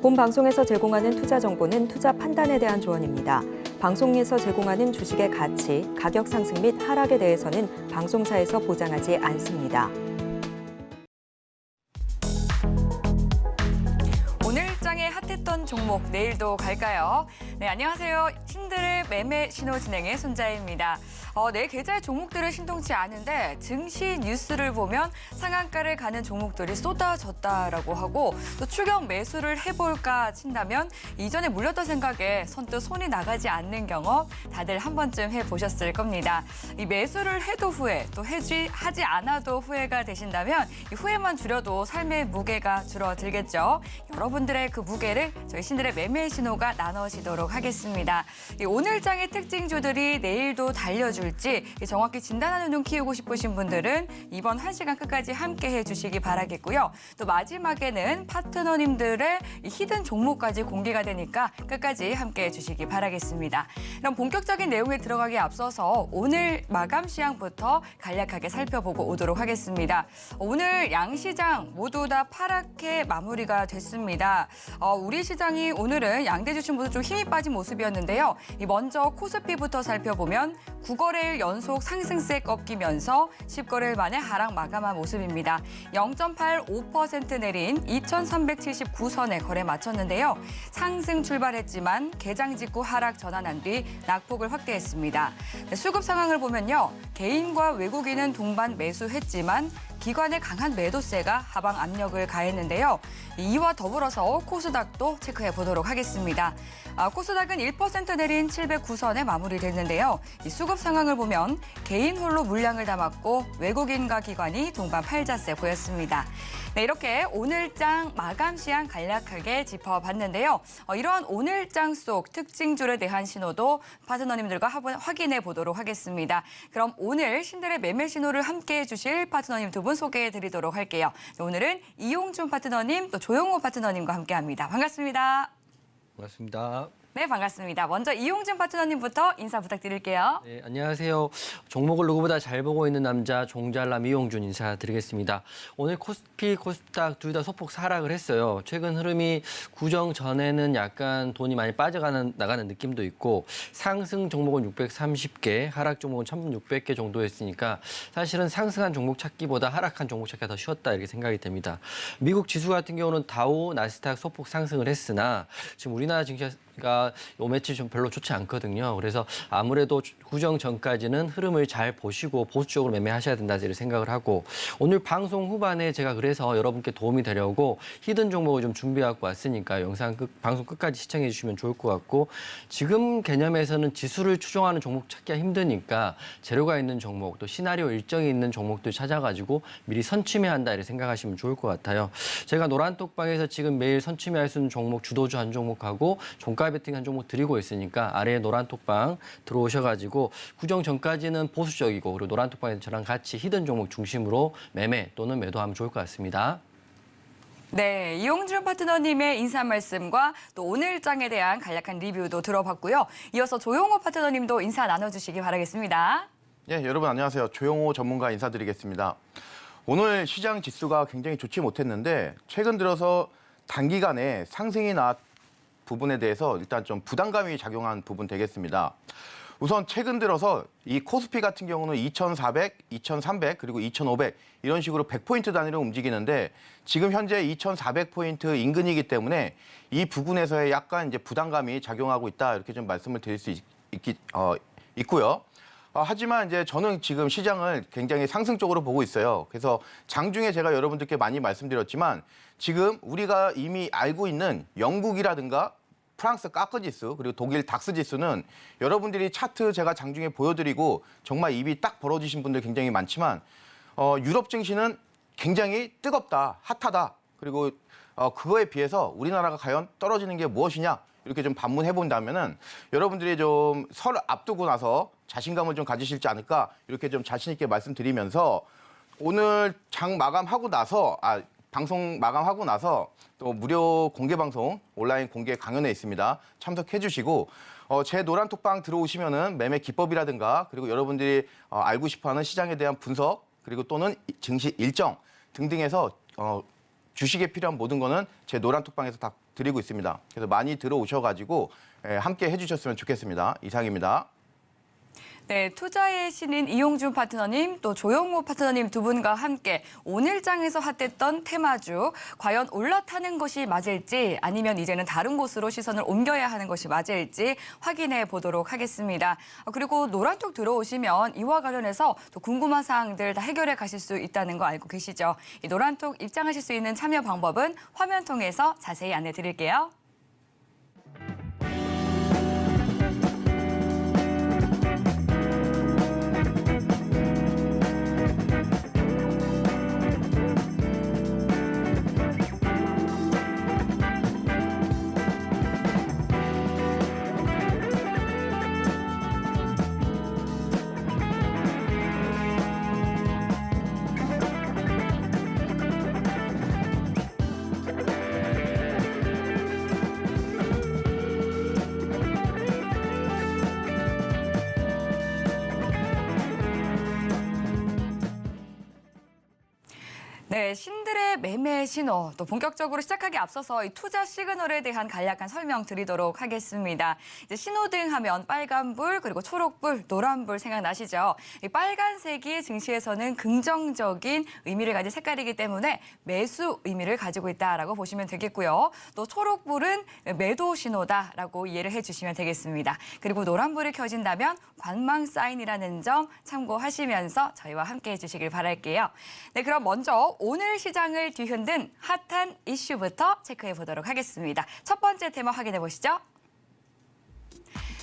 본 방송에서 제공하는 투자 정보는 투자 판단에 대한 조언입니다. 방송에서 제공하는 주식의 가치, 가격 상승 및 하락에 대해서는 방송사에서 보장하지 않습니다. 오늘 일정에 핫했던 종목 내일도 갈까요? 네, 안녕하세요. 신들의 매매 신호 진행의 손자입니다. 내일 계좌의 종목들은 신통치 않은데 증시 뉴스를 보면 상한가를 가는 종목들이 쏟아졌다라고 하고 또 추격 매수를 해볼까 친다면 이전에 물렸던 생각에 선뜻 손이 나가지 않는 경험 다들 한 번쯤 해보셨을 겁니다. 이 매수를 해도 후회, 또 하지 않아도 후회가 되신다면 이 후회만 줄여도 삶의 무게가 줄어들겠죠. 여러분들의 그 무게를 저희 신들의 매매 신호가 나눠지도록 하겠습니다. 이 오늘장의 특징주들이 내일도 달려줄지 정확히 진단하는 눈 키우고 싶으신 분들은 이번 1시간 끝까지 함께 해주시기 바라겠고요. 또 마지막에는 파트너님들의 이 히든 종목까지 공개가 되니까 끝까지 함께 해주시기 바라겠습니다. 그럼 본격적인 내용에 들어가기 앞서서 오늘 마감 시황부터 간략하게 살펴보고 오도록 하겠습니다. 오늘 양시장 모두 다 파랗게 마무리가 됐습니다. 우리 시장이 오늘은 양대 주식 모두 좀 힘이 빠진 모습이었는데요. 먼저 코스피부터 살펴보면 9거래일 연속 상승세 꺾이면서 10거래일 만에 하락 마감한 모습입니다. 0.85% 내린 2,379선에 거래 마쳤는데요. 상승 출발했지만 개장 직후 하락 전환한 뒤 낙폭을 확대했습니다. 수급 상황을 보면요. 개인과 외국인은 동반 매수했지만 기관의 강한 매도세가 하방 압력을 가했는데요. 이와 더불어서 코스닥도 체크해 보도록 하겠습니다. 코스닥은 1% 내린 709선에 마무리됐는데요. 이 수급 상황을 보면 개인 홀로 물량을 담았고 외국인과 기관이 동반 팔자세 보였습니다. 네, 이렇게 오늘장 마감 시황 간략하게 짚어봤는데요. 이러한 오늘장 속 특징줄에 대한 신호도 파트너님들과 확인해 보도록 하겠습니다. 그럼 오늘 신들의 매매 신호를 함께해 주실 파트너님 두 분 소개해 드리도록 할게요. 오늘은 이용준 파트너님 또 조용호 파트너님과 함께합니다. 반갑습니다. 반갑습니다. 네, 반갑습니다. 먼저 이용준 파트너님부터 인사 부탁드릴게요. 네, 안녕하세요. 종목을 누구보다 잘 보고 있는 남자 종잘남 이용준 인사드리겠습니다. 오늘 코스피, 코스닥 둘 다 소폭 하락을 했어요. 최근 흐름이 구정 전에는 약간 돈이 많이 나가는 느낌도 있고 상승 종목은 630개, 하락 종목은 1,600개 정도였으니까 사실은 상승한 종목 찾기보다 하락한 종목 찾기가 더 쉬웠다 이렇게 생각이 됩니다. 미국 지수 같은 경우는 다우, 나스닥 소폭 상승을 했으나 지금 우리나라 증시가 요 며칠 좀 별로 좋지 않거든요. 그래서 아무래도 구정 전까지는 흐름을 잘 보시고 보수적으로 매매하셔야 된다 이렇게 생각을 하고 오늘 방송 후반에 제가 그래서 여러분께 도움이 되려고 히든 종목을 좀 준비해갖고 왔으니까 방송 끝까지 시청해 주시면 좋을 것 같고 지금 개념에서는 지수를 추종하는 종목 찾기가 힘드니까 재료가 있는 종목 또 시나리오 일정이 있는 종목들 찾아가지고 미리 선취매한다 이렇게 생각하시면 좋을 것 같아요. 제가 노란톡방에서 지금 매일 선취매할 수 있는 종목 주도주 한 종목하고 종가 배팅 한 종목 드리고 있으니까 아래에 노란톡방 들어오셔가지고 구정 전까지는 보수적이고 그리고 노란톡방에서 저랑 같이 히든 종목 중심으로 매매 또는 매도하면 좋을 것 같습니다. 네, 이용준 파트너님의 인사 말씀과 또 오늘장에 대한 간략한 리뷰도 들어봤고요. 이어서 조용호 파트너님도 인사 나눠주시기 바라겠습니다. 예, 여러분 안녕하세요. 조용호 전문가 인사드리겠습니다. 오늘 시장 지수가 굉장히 좋지 못했는데 최근 들어서 단기간에 상승이 나왔 부분에 대해서 일단 좀 부담감이 작용한 부분 되겠습니다. 우선 최근 들어서 이 코스피 같은 경우는 2,400, 2,300 그리고 2,500 이런 식으로 100포인트 단위로 움직이는데 지금 현재 2,400포인트 인근이기 때문에 이 부분에서의 약간 이제 부담감이 작용하고 있다 이렇게 좀 말씀을 드릴 수 있고요. 하지만 이제 저는 지금 시장을 굉장히 상승적으로 보고 있어요. 그래서 장중에 제가 여러분들께 많이 말씀드렸지만 지금 우리가 이미 알고 있는 영국이라든가 프랑스 까크 지수 그리고 독일 닥스 지수는 여러분들이 차트 제가 장중에 보여드리고 정말 입이 딱 벌어지신 분들 굉장히 많지만 유럽 증시는 굉장히 뜨겁다, 핫하다. 그리고 그거에 비해서 우리나라가 과연 떨어지는 게 무엇이냐 이렇게 좀 반문해 본다면은 여러분들이 좀 설 앞두고 나서 자신감을 좀 가지실지 않을까 이렇게 좀 자신 있게 말씀드리면서 오늘 장 마감하고 나서 방송 마감하고 나서 또 무료 공개 방송 온라인 공개 강연회 있습니다. 참석해 주시고 제 노란톡방 들어오시면은 매매 기법이라든가 그리고 여러분들이 알고 싶어하는 시장에 대한 분석 그리고 또는 증시 일정 등등에서 주식에 필요한 모든 거는 제 노란톡방에서 다 드리고 있습니다. 그래서 많이 들어오셔가지고 함께 해주셨으면 좋겠습니다. 이상입니다. 네, 투자의 신인 이용준 파트너님 또 조영호 파트너님 두 분과 함께 오늘장에서 핫했던 테마주 과연 올라타는 것이 맞을지 아니면 이제는 다른 곳으로 시선을 옮겨야 하는 것이 맞을지 확인해 보도록 하겠습니다. 그리고 노란톡 들어오시면 이와 관련해서 또 궁금한 사항들 다 해결해 가실 수 있다는 거 알고 계시죠? 이 노란톡 입장하실 수 있는 참여 방법은 화면 통해서 자세히 안내 드릴게요. 네, 신들의 매매 신호 또 본격적으로 시작하기 앞서서 이 투자 시그널에 대한 간략한 설명 드리도록 하겠습니다. 이제 신호등 하면 빨간불 그리고 초록불, 노란불 생각나시죠? 이 빨간색이 증시에서는 긍정적인 의미를 가진 색깔이기 때문에 매수 의미를 가지고 있다라고 보시면 되겠고요. 또 초록불은 매도 신호다라고 이해를 해주시면 되겠습니다. 그리고 노란불이 켜진다면 관망 사인이라는 점 참고하시면서 저희와 함께 해주시길 바랄게요. 네, 그럼 먼저 오늘 시장을 뒤흔든 핫한 이슈부터 체크해 보도록 하겠습니다. 첫 번째 테마 확인해 보시죠.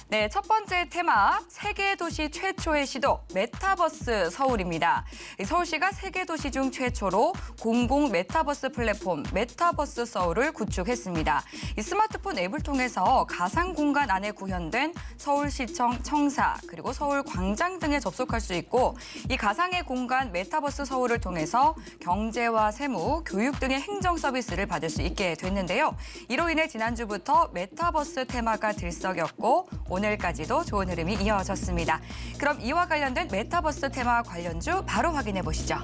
네, 첫 번째 테마, 세계 도시 최초의 시도, 메타버스 서울입니다. 서울시가 세계 도시 중 최초로 공공 메타버스 플랫폼 메타버스 서울을 구축했습니다. 이 스마트폰 앱을 통해서 가상 공간 안에 구현된 서울시청 청사 그리고 서울 광장 등에 접속할 수 있고 이 가상의 공간 메타버스 서울을 통해서 경제와 세무, 교육 등의 행정 서비스를 받을 수 있게 됐는데요. 이로 인해 지난주부터 메타버스 테마가 들썩였고 오늘까지도 좋은 흐름이 이어졌습니다. 그럼 이와 관련된 메타버스 테마 관련주 바로 확인해 보시죠.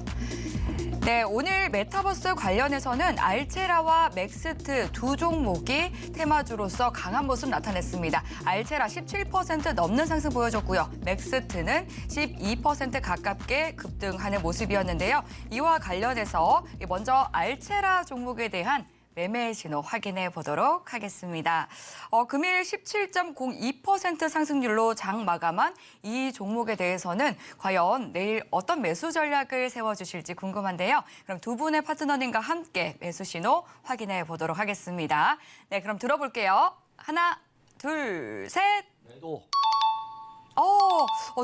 네, 오늘 메타버스 관련해서는 알체라와 맥스트 두 종목이 테마주로서 강한 모습 나타냈습니다. 알체라 17% 넘는 상승 보여줬고요. 맥스트는 12% 가깝게 급등하는 모습이었는데요. 이와 관련해서 먼저 알체라 종목에 대한 매매 신호 확인해 보도록 하겠습니다. 금일 17.02% 상승률로 장 마감한 이 종목에 대해서는 과연 내일 어떤 매수 전략을 세워주실지 궁금한데요. 그럼 두 분의 파트너님과 함께 매수 신호 확인해 보도록 하겠습니다. 네, 그럼 들어볼게요. 하나, 둘, 셋. 매도.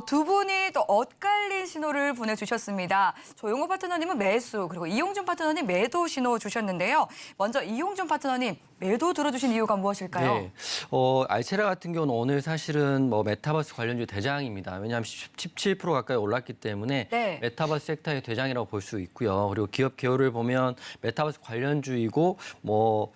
두 분이 또 엇갈린 신호를 보내주셨습니다. 조용호 파트너님은 매수, 그리고 이용준 파트너님 매도 신호 주셨는데요. 먼저 이용준 파트너님, 매도 들어주신 이유가 무엇일까요? 네, 알체라 같은 경우는 오늘 사실은 메타버스 관련주 대장입니다. 왜냐하면 17% 가까이 올랐기 때문에 네. 메타버스 섹터의 대장이라고 볼 수 있고요. 그리고 기업 개요를 보면 메타버스 관련주이고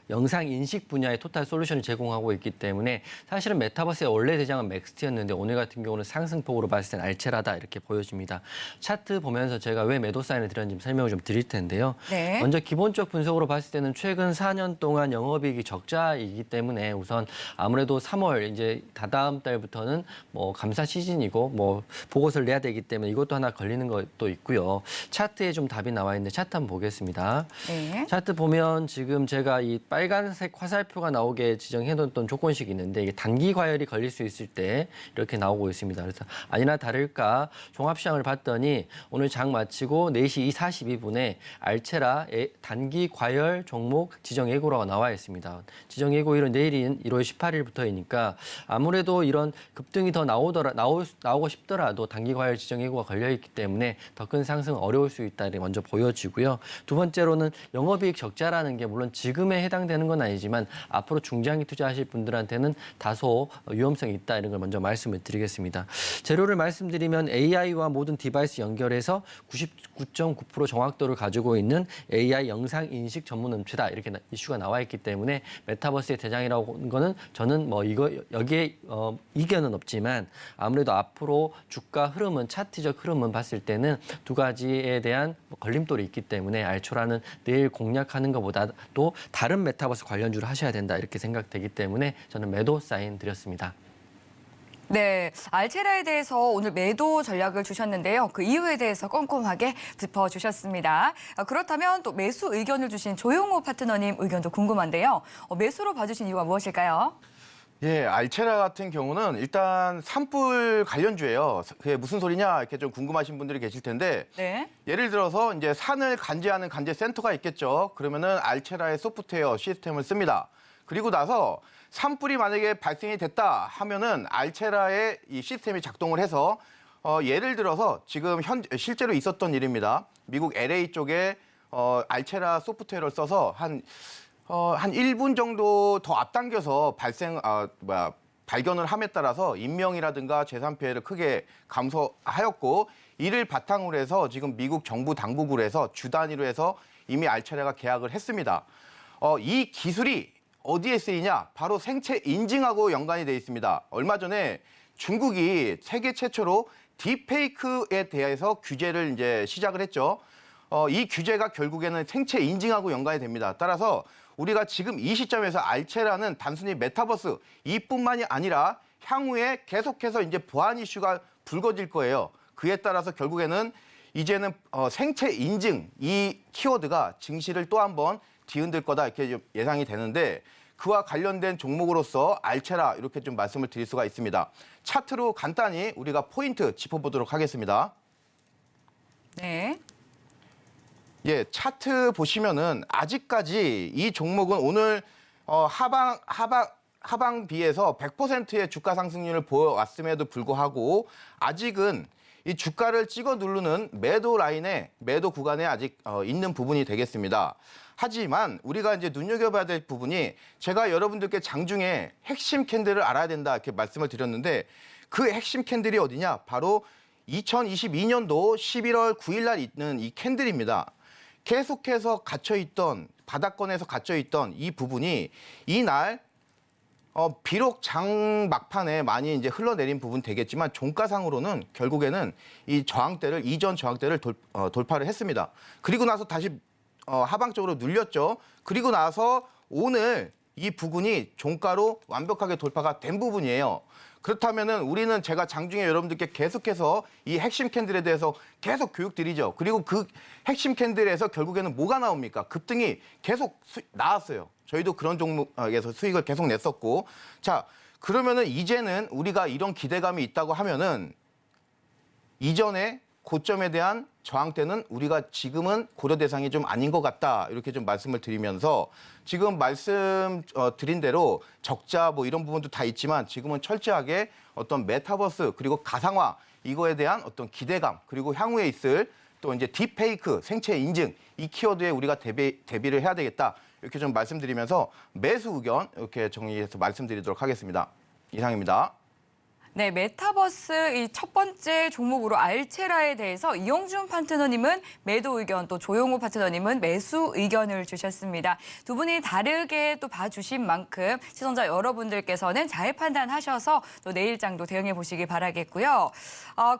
영상 인식 분야의 토탈 솔루션을 제공하고 있기 때문에 사실은 메타버스의 원래 대장은 맥스트였는데 오늘 같은 경우는 상승폭으로 봤을 땐 알체라다 이렇게 보여집니다. 차트 보면서 제가 왜 매도 사인을 드렸는지 설명을 좀 드릴 텐데요. 네. 먼저 기본적 분석으로 봤을 때는 최근 4년 동안 영업이익이 적자이기 때문에 우선 아무래도 3월 이제 다다음 달부터는 감사 시즌이고 보고서를 내야 되기 때문에 이것도 하나 걸리는 것도 있고요. 차트에 좀 답이 나와 있는데 차트 한번 보겠습니다. 네. 차트 보면 지금 제가 이 빨간색 화살표가 나오게 지정해뒀던 조건식이 있는데 이게 단기 과열이 걸릴 수 있을 때 이렇게 나오고 있습니다. 그래서 아니나 다를까 종합시장을 봤더니 오늘 장 마치고 4시 42분에 알체라 단기 과열 종목 지정 예고라고 나와 있습니다. 지정 예고일은 내일인 1월 18일부터이니까 아무래도 이런 급등이 더 나오고 싶더라도 단기 과열 지정 예고가 걸려 있기 때문에 더 큰 상승은 어려울 수 있다 이렇게 먼저 보여지고요. 두 번째로는 영업이익 적자라는 게 물론 지금에 해당되는 건 아니지만 앞으로 중장기 투자하실 분들한테는 다소 위험성이 있다 이런 걸 먼저 말씀을 드리겠습니다. 재료를 말씀드리면 AI와 모든 디바이스 연결해서 99.9% 정확도를 가지고 있는 AI 영상 인식 전문 음체다 이렇게 이슈가 나와 있기 때문에 때문에 메타버스의 대장이라고 하는 거는 저는 뭐 여기에 이견은 없지만 아무래도 앞으로 주가 흐름은 차트적 흐름은 봤을 때는 두 가지에 대한 걸림돌이 있기 때문에 알초라는 내일 공략하는 것보다도 다른 메타버스 관련주를 하셔야 된다 이렇게 생각되기 때문에 저는 매도 사인 드렸습니다. 네, 알체라에 대해서 오늘 매도 전략을 주셨는데요. 그 이유에 대해서 꼼꼼하게 짚어주셨습니다. 그렇다면 또 매수 의견을 주신 조용호 파트너님 의견도 궁금한데요. 매수로 봐주신 이유가 무엇일까요? 예, 알체라 같은 경우는 일단 산불 관련주예요. 그게 무슨 소리냐 이렇게 좀 궁금하신 분들이 계실 텐데 네. 예를 들어서 이제 산을 관제하는 관제 센터가 있겠죠. 그러면은 알체라의 소프트웨어 시스템을 씁니다. 그리고 나서 산불이 만약에 발생이 됐다 하면은 알체라의 이 시스템이 작동을 해서 예를 들어서 지금 실제로 있었던 일입니다. 미국 LA 쪽에 알체라 소프트웨어를 써서 한 1분 정도 더 앞당겨서 발견을 함에 따라서 인명이라든가 재산 피해를 크게 감소하였고 이를 바탕으로 해서 지금 미국 정부 당국으로 해서 주 단위로 해서 이미 알체라가 계약을 했습니다. 이 기술이 어디에 쓰이냐? 바로 생체 인증하고 연관이 돼 있습니다. 얼마 전에 중국이 세계 최초로 딥페이크에 대해서 규제를 이제 시작을 했죠. 이 규제가 결국에는 생체 인증하고 연관이 됩니다. 따라서 우리가 지금 이 시점에서 알체라는 단순히 메타버스 이뿐만이 아니라 향후에 계속해서 이제 보안 이슈가 불거질 거예요. 그에 따라서 결국에는 이제는 생체 인증 이 키워드가 증시를 또 한 번 뒤흔들 거다 이렇게 예상이 되는데 그와 관련된 종목으로서 알체라 이렇게 좀 말씀을 드릴 수가 있습니다. 차트로 간단히 우리가 포인트 짚어보도록 하겠습니다. 네. 예, 차트 보시면은 아직까지 이 종목은 오늘 하방비에서 100%의 주가 상승률을 보여왔음에도 불구하고 아직은 이 주가를 찍어 누르는 매도 라인에 매도 구간에 아직 있는 부분이 되겠습니다. 하지만 우리가 이제 눈여겨봐야 될 부분이 제가 여러분들께 장중에 핵심 캔들을 알아야 된다 이렇게 말씀을 드렸는데 그 핵심 캔들이 어디냐? 바로 2022년도 11월 9일 날 있는 이 캔들입니다. 계속해서 갇혀있던 바닥권에서 갇혀있던 이 부분이 이날 비록 장 막판에 많이 이제 흘러내린 부분 되겠지만 종가상으로는 결국에는 이 저항대를 이전 저항대를 돌파를 했습니다. 그리고 나서 다시 하방 쪽으로 눌렸죠. 그리고 나서 오늘 이 부분이 종가로 완벽하게 돌파가 된 부분이에요. 그렇다면은 우리는 제가 장중에 여러분들께 계속해서 이 핵심 캔들에 대해서 계속 교육 드리죠. 그리고 그 핵심 캔들에서 결국에는 뭐가 나옵니까? 급등이 계속 나왔어요. 저희도 그런 종목에서 수익을 계속 냈었고. 자, 그러면은 이제는 우리가 이런 기대감이 있다고 하면은 이전에 고점에 대한 저항대는 우리가 지금은 고려 대상이 좀 아닌 것 같다. 이렇게 좀 말씀을 드리면서 지금 말씀 드린 대로 적자 뭐 이런 부분도 다 있지만 지금은 철저하게 어떤 메타버스 그리고 가상화 이거에 대한 어떤 기대감 그리고 향후에 있을 또 이제 딥페이크 생체 인증 이 키워드에 우리가 대비를 해야 되겠다. 이렇게 좀 말씀드리면서 매수 의견 이렇게 정리해서 말씀드리도록 하겠습니다. 이상입니다. 네, 메타버스 이 첫 번째 종목으로 알체라에 대해서 이용준 파트너님은 매도 의견, 또 조용호 파트너님은 매수 의견을 주셨습니다. 두 분이 다르게 또 봐주신 만큼 시청자 여러분들께서는 잘 판단하셔서 또 내일장도 대응해 보시기 바라겠고요.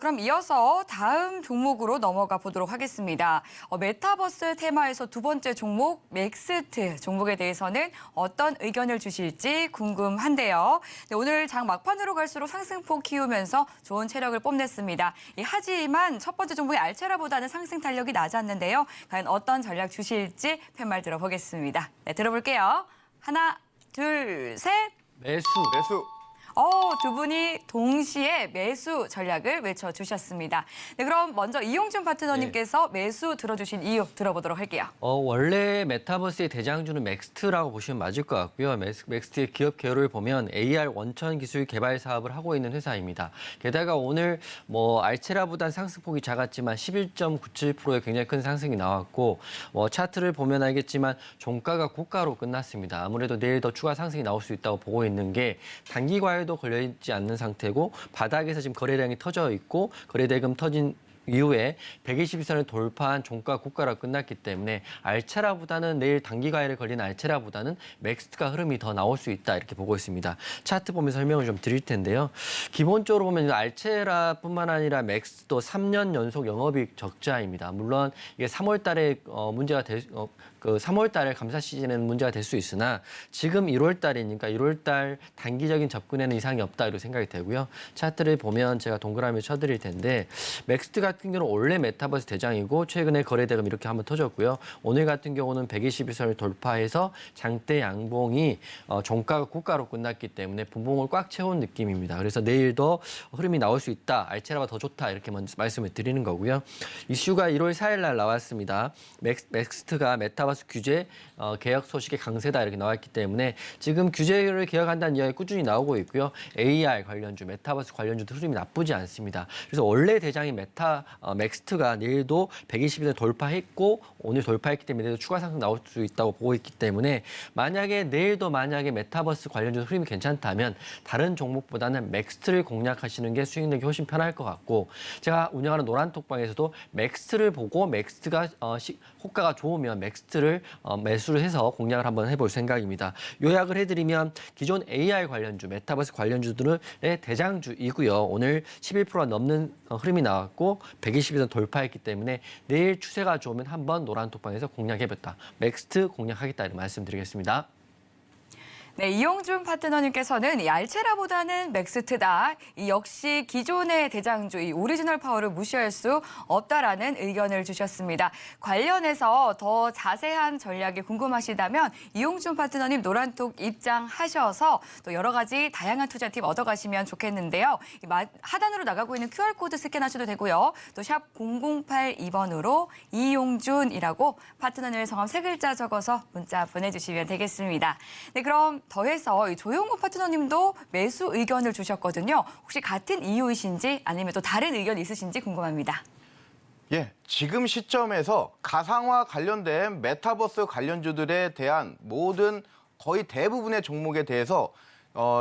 그럼 이어서 다음 종목으로 넘어가 보도록 하겠습니다. 메타버스 테마에서 두 번째 종목 맥스트 종목에 대해서는 어떤 의견을 주실지 궁금한데요. 네, 오늘 장 막판으로 갈수록 상승폭 키우면서 좋은 체력을 뽐냈습니다. 하지만 첫 번째 종목의 알체라보다는 상승 탄력이 낮았는데요. 과연 어떤 전략 주실지 팻말 들어보겠습니다. 네, 들어볼게요. 하나, 둘, 셋. 매수. 두 분이 동시에 매수 전략을 외쳐주셨습니다. 네, 그럼 먼저 이용준 파트너님께서 매수 들어주신 이유 들어보도록 할게요. 원래 메타버스의 대장주는 맥스트라고 보시면 맞을 것 같고요. 맥스트의 기업 개요를 보면 AR 원천 기술 개발 사업을 하고 있는 회사입니다. 게다가 오늘 알체라보단 상승폭이 작았지만 11.97%의 굉장히 큰 상승이 나왔고 차트를 보면 알겠지만 종가가 고가로 끝났습니다. 아무래도 내일 더 추가 상승이 나올 수 있다고 보고 있는 게 단기 과열도 걸려있지 않는 상태고 바닥에서 지금 거래량이 터져 있고 거래대금 터진 이후에 120일선을 돌파한 종가 고가로 끝났기 때문에 알체라보다는 내일 단기가에를 걸린 알체라보다는 맥스트가 흐름이 더 나올 수 있다 이렇게 보고 있습니다. 차트 보면서 설명을 좀 드릴 텐데요. 기본적으로 보면 알체라뿐만 아니라 맥스도 3년 연속 영업이익 적자입니다. 물론 이게 3월 달에 문제가 그 3월 달에 감사 시즌에는 문제가 될 수 있으나 지금 1월 달이니까 1월 달 단기적인 접근에는 이상이 없다 이렇게 생각이 되고요. 차트를 보면 제가 동그라미 쳐드릴 텐데 맥스트 같은 경우는 원래 메타버스 대장이고 최근에 거래대금 이렇게 한번 터졌고요. 오늘 같은 경우는 120일선을 돌파해서 장대 양봉이 종가가 고가로 끝났기 때문에 분봉을 꽉 채운 느낌입니다. 그래서 내일도 흐름이 나올 수 있다. 알체라가 더 좋다 이렇게 먼저 말씀을 드리는 거고요. 이슈가 1월 4일 날 나왔습니다. 맥스트가 메타버스 규제 개혁 소식의 강세다 이렇게 나왔기 때문에 지금 규제를 개혁한다는 이야기 꾸준히 나오고 있고요. AR 관련주, 메타버스 관련주도 흐름이 나쁘지 않습니다. 그래서 원래 대장인 맥스트가 내일도 120일을 돌파했고 오늘 돌파했기 때문에 내일도 추가 상승 나올 수 있다고 보고 있기 때문에 내일도 만약에 메타버스 관련주 흐름이 괜찮다면 다른 종목보다는 맥스트를 공략하시는 게 수익력이 훨씬 편할 것 같고 제가 운영하는 노란톡방에서도 맥스트를 보고 맥스트가 호가가 좋으면 맥스트를 매수를 해서 공략을 한번 해볼 생각입니다. 요약을 해드리면 기존 AR 관련주, 메타버스 관련주들의 대장주이고요. 오늘 11% 넘는 흐름이 나왔고 120일선 돌파했기 때문에 내일 추세가 좋으면 한번 노란톡방에서 공략해봤다. 맥스트 공략하겠다 이런 말씀드리겠습니다. 네, 이용준 파트너님께서는 이 알체라보다는 맥스트다. 이 역시 기존의 대장주, 이 오리지널 파워를 무시할 수 없다라는 의견을 주셨습니다. 관련해서 더 자세한 전략이 궁금하시다면 이용준 파트너님 노란톡 입장하셔서 또 여러 가지 다양한 투자 팁 얻어가시면 좋겠는데요. 하단으로 나가고 있는 QR코드 스캔하셔도 되고요. 또 샵 0082번으로 이용준이라고 파트너님의 성함 3글자 적어서 문자 보내주시면 되겠습니다. 네, 그럼 더해서 이 조용호 파트너님도 매수 의견을 주셨거든요. 혹시 같은 이유이신지 아니면 또 다른 의견 있으신지 궁금합니다. 예, 지금 시점에서 가상화 관련된 메타버스 관련주들에 대한 모든 거의 대부분의 종목에 대해서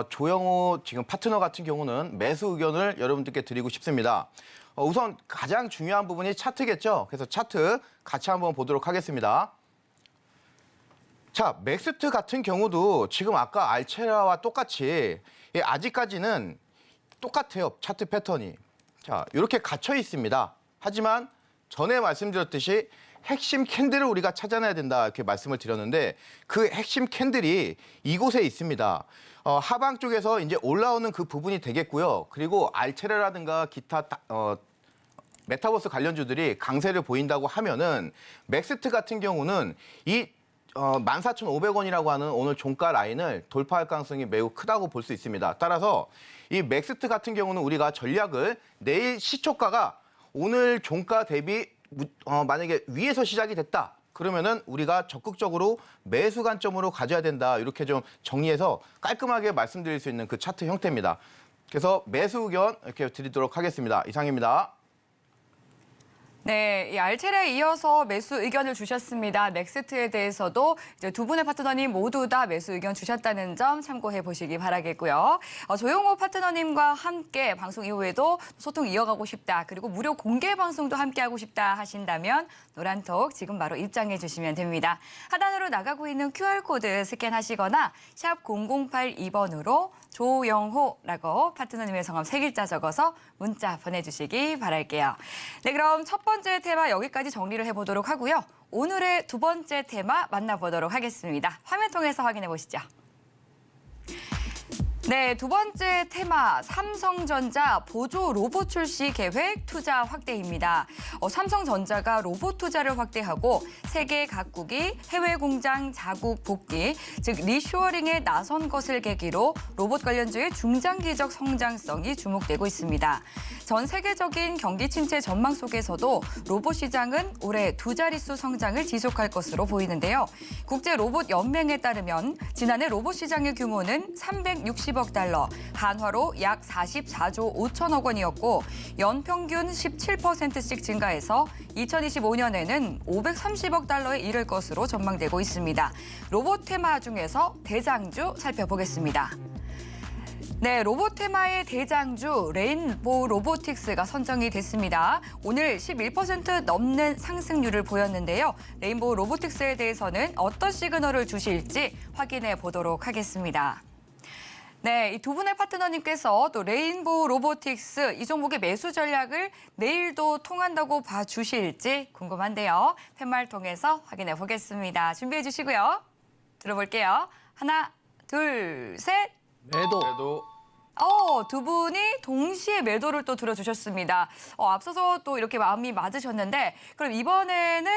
조영호 지금 파트너 같은 경우는 매수 의견을 여러분들께 드리고 싶습니다. 우선 가장 중요한 부분이 차트겠죠. 그래서 차트 같이 한번 보도록 하겠습니다. 자, 맥스트 같은 경우도 지금 아까 알체라와 똑같이 아직까지는 똑같아요. 차트 패턴이. 자, 이렇게 갇혀 있습니다. 하지만 전에 말씀드렸듯이 핵심 캔들을 우리가 찾아내야 된다 이렇게 말씀을 드렸는데 그 핵심 캔들이 이곳에 있습니다. 하방 쪽에서 이제 올라오는 그 부분이 되겠고요. 그리고 알체라라든가 기타 메타버스 관련주들이 강세를 보인다고 하면은 맥스트 같은 경우는 이 14,500원이라고 하는 오늘 종가 라인을 돌파할 가능성이 매우 크다고 볼 수 있습니다. 따라서 이 맥스트 같은 경우는 우리가 전략을 내일 시초가가 오늘 종가 대비 만약에 위에서 시작이 됐다. 그러면은 우리가 적극적으로 매수 관점으로 가져야 된다. 이렇게 좀 정리해서 깔끔하게 말씀드릴 수 있는 그 차트 형태입니다. 그래서 매수 의견 이렇게 드리도록 하겠습니다. 이상입니다. 네, 이 알체라에 이어서 매수 의견을 주셨습니다. 맥스트에 대해서도 이제 두 분의 파트너님 모두 다 매수 의견 주셨다는 점 참고해 보시기 바라겠고요. 조용호 파트너님과 함께 방송 이후에도 소통 이어가고 싶다. 그리고 무료 공개 방송도 함께 하고 싶다 하신다면 노란톡 지금 바로 입장해 주시면 됩니다. 하단으로 나가고 있는 QR코드 스캔하시거나 샵 0082번으로 조영호라고 파트너님의 성함 3글자 적어서 문자 보내주시기 바랄게요. 네, 그럼 첫 번째 테마 여기까지 정리를 해보도록 하고요. 오늘의 두 번째 테마 만나보도록 하겠습니다. 화면 통해서 확인해 보시죠. 네, 두 번째 테마 삼성전자 보조 로봇 출시 계획 투자 확대입니다. 삼성전자가 로봇 투자를 확대하고 세계 각국이 해외 공장 자국 복귀, 즉 리쇼어링에 나선 것을 계기로 로봇 관련주의 중장기적 성장성이 주목되고 있습니다. 전 세계적인 경기 침체 전망 속에서도 로봇 시장은 올해 두 자릿수 성장을 지속할 것으로 보이는데요. 국제 로봇 연맹에 따르면 지난해 로봇 시장의 규모는 360억 달러, 한화로 약 44조 5천억 원이었고 연평균 17%씩 증가해서 2025년에는 530억 달러에 이를 것으로 전망되고 있습니다. 로봇 테마 중에서 대장주 살펴보겠습니다. 네, 로보테마의 대장주 레인보우 로보틱스가 선정이 됐습니다. 오늘 11% 넘는 상승률을 보였는데요. 레인보우 로보틱스에 대해서는 어떤 시그널을 주실지 확인해 보도록 하겠습니다. 네, 이 두 분의 파트너님께서 또 레인보우 로보틱스 이 종목의 매수 전략을 내일도 통한다고 봐주실지 궁금한데요. 팻말 통해서 확인해 보겠습니다. 준비해 주시고요. 들어볼게요. 하나, 둘, 셋. 매도. 두 분이 동시에 매도를 또 들어주셨습니다. 앞서서 또 이렇게 마음이 맞으셨는데 그럼 이번에는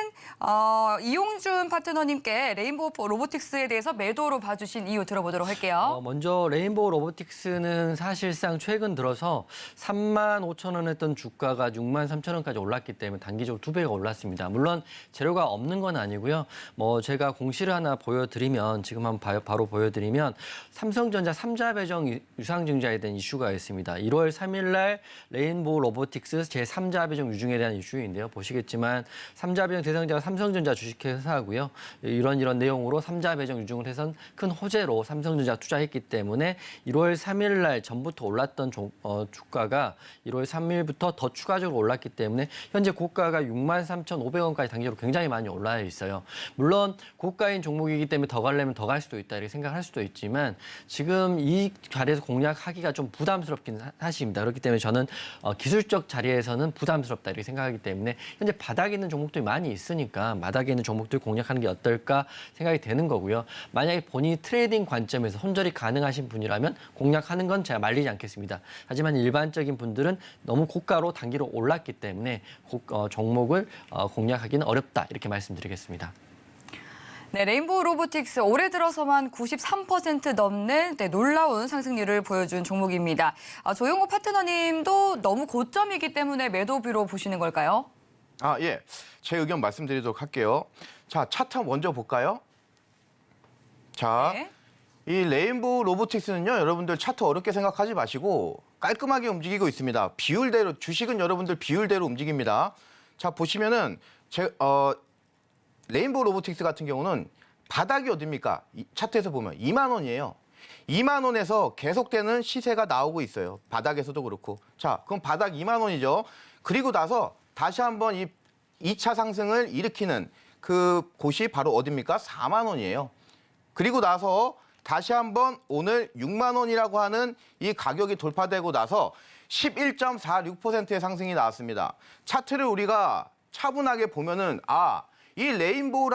이용준 파트너님께 레인보우 로보틱스에 대해서 매도로 봐주신 이유 들어보도록 할게요. 먼저 레인보우 로보틱스는 사실상 최근 들어서 35,000원 했던 주가가 63,000원까지 올랐기 때문에 단기적으로 2배가 올랐습니다. 물론 재료가 없는 건 아니고요. 제가 공시를 하나 보여드리면 지금 한번 바로 보여드리면 삼성전자 3자 배정 유상증자에 대한 이슈가 있습니다. 1월 3일 날 레인보우 로보틱스 제3자 배정 유증에 대한 이슈인데요. 보시겠지만 3자 배정 대상자가 삼성전자 주식회사고요. 이런 내용으로 3자 배정 유증을 해선 큰 호재로 삼성전자가 투자했기 때문에 1월 3일 날 전부터 올랐던 주가가 1월 3일부터 더 추가적으로 올랐기 때문에 현재 고가가 63,500원까지 단기적으로 굉장히 많이 올라 있어요. 물론 고가인 종목이기 때문에 더 가려면 더 갈 수도 있다 이렇게 생각할 수도 있지만 지금 이 자리에서 공략하기가 좀 부담스럽긴 사실입니다. 그렇기 때문에 저는 기술적 자리에서는 부담스럽다 이렇게 생각하기 때문에 현재 바닥에 있는 종목들이 많이 있으니까 바닥에 있는 종목들 공략하는 게 어떨까 생각이 되는 거고요. 만약에 본인이 트레이딩 관점에서 손절이 가능하신 분이라면 공략하는 건 제가 말리지 않겠습니다. 하지만 일반적인 분들은 너무 고가로 단기로 올랐기 때문에 종목을 공략하기는 어렵다 이렇게 말씀드리겠습니다. 네, 레인보우 로보틱스 올해 들어서만 93% 넘는 놀라운 상승률을 보여준 종목입니다. 조용호 파트너님도 너무 고점이기 때문에 매도비로 보시는 걸까요? 예. 제 의견 말씀드리도록 할게요. 자, 차트 먼저 볼까요? 자, 네. 이 레인보우 로보틱스는요, 여러분들 차트 어렵게 생각하지 마시고 깔끔하게 움직이고 있습니다. 비율대로, 주식은 여러분들 비율대로 움직입니다. 자, 보시면은 레인보우 로보틱스 같은 경우는 바닥이 어딥니까? 차트에서 보면 2만 원이에요. 2만 원에서 계속되는 시세가 나오고 있어요. 바닥에서도 그렇고. 자, 그럼 바닥 2만 원이죠. 그리고 나서 다시 한번 이 2차 상승을 일으키는 그 곳이 바로 어딥니까? 4만 원이에요. 그리고 나서 다시 한번 오늘 6만 원이라고 하는 이 가격이 돌파되고 나서 11.46%의 상승이 나왔습니다. 차트를 우리가 차분하게 보면은 이 레인보우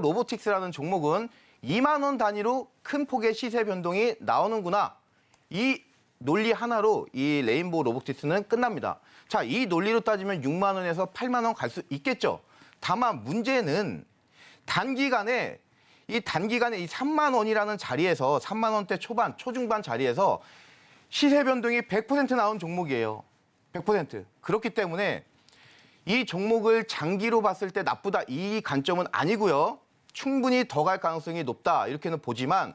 로보틱스라는 종목은 2만 원 단위로 큰 폭의 시세 변동이 나오는구나. 이 논리 하나로 이 레인보우 로보틱스는 끝납니다. 자, 이 논리로 따지면 6만 원에서 8만 원 갈 수 있겠죠. 다만 문제는 단기간에 이 3만 원이라는 자리에서 3만 원대 초반, 초중반 자리에서 시세 변동이 100% 나온 종목이에요. 100%. 그렇기 때문에 이 종목을 장기로 봤을 때 나쁘다 이 관점은 아니고요. 충분히 더 갈 가능성이 높다 이렇게는 보지만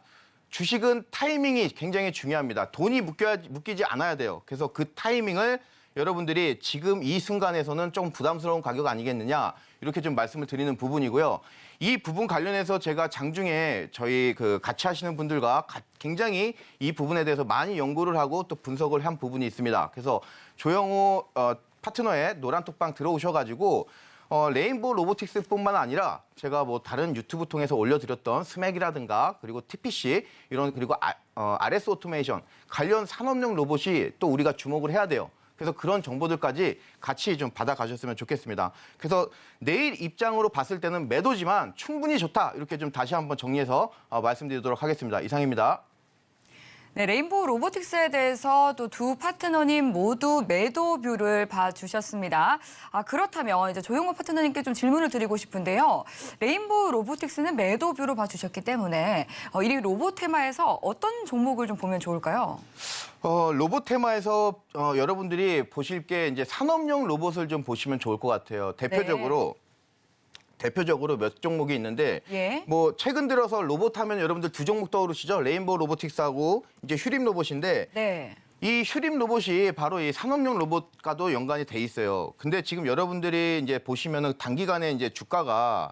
주식은 타이밍이 굉장히 중요합니다. 돈이 묶이지 않아야 돼요. 그래서 그 타이밍을 여러분들이 지금 이 순간에서는 좀 부담스러운 가격 아니겠느냐 이렇게 좀 말씀을 드리는 부분이고요. 이 부분 관련해서 제가 장중에 저희 같이 하시는 분들과 굉장히 이 부분에 대해서 많이 연구를 하고 또 분석을 한 부분이 있습니다. 그래서 조영호 파트너의 노란톡방 들어오셔가지고 레인보우 로보틱스뿐만 아니라 제가 다른 유튜브 통해서 올려드렸던 스맥이라든가 그리고 TPC 그리고 RS 오토메이션 관련 산업용 로봇이 또 우리가 주목을 해야 돼요. 그래서 그런 정보들까지 같이 좀 받아가셨으면 좋겠습니다. 그래서 내일 입장으로 봤을 때는 매도지만 충분히 좋다 이렇게 좀 다시 한번 정리해서 말씀드리도록 하겠습니다. 이상입니다. 네, 레인보우 로보틱스에 대해서 또 두 파트너님 모두 매도뷰를 봐주셨습니다. 그렇다면 이제 조용호 파트너님께 좀 질문을 드리고 싶은데요. 레인보우 로보틱스는 매도뷰로 봐주셨기 때문에 이 로보테마에서 어떤 종목을 좀 보면 좋을까요? 로보테마에서 여러분들이 보실 게 이제 산업용 로봇을 좀 보시면 좋을 것 같아요. 대표적으로 몇 종목이 있는데 예. 최근 들어서 로봇 하면 여러분들 두 종목 떠오르시죠? 레인보우 로보틱스하고 이제 휴림 로봇인데 네. 이 휴림 로봇이 바로 이 산업용 로봇과도 연관이 돼 있어요. 근데 지금 여러분들이 이제 보시면은 단기간에 이제 주가가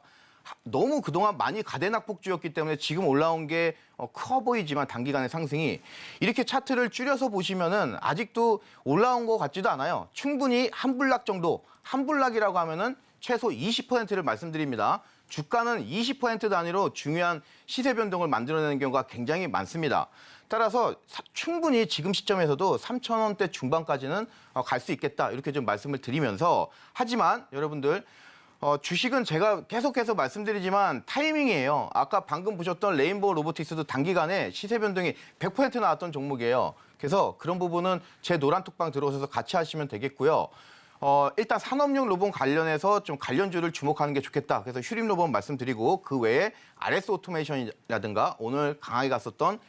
너무 그동안 많이 가대낙폭주였기 때문에 지금 올라온 게 커 보이지만 단기간의 상승이 이렇게 차트를 줄여서 보시면은 아직도 올라온 것 같지도 않아요. 충분히 한 불락 정도, 한 불락이라고 하면은 최소 20%를 말씀드립니다. 주가는 20% 단위로 중요한 시세 변동을 만들어내는 경우가 굉장히 많습니다. 따라서 충분히 지금 시점에서도 3,000원대 중반까지는 갈 수 있겠다 이렇게 좀 말씀을 드리면서 하지만 여러분들 주식은 제가 계속해서 말씀드리지만 타이밍이에요. 아까 방금 보셨던 레인보우 로보틱스도 단기간에 시세 변동이 100% 나왔던 종목이에요. 그래서 그런 부분은 제 노란 톡방 들어오셔서 같이 하시면 되겠고요. 일단 산업용 로봇 관련해서 좀 관련주를 주목하는 게 좋겠다. 그래서 휴림 로봇 말씀드리고 그 외에 RS 오토메이션이라든가 오늘 강하게 갔었던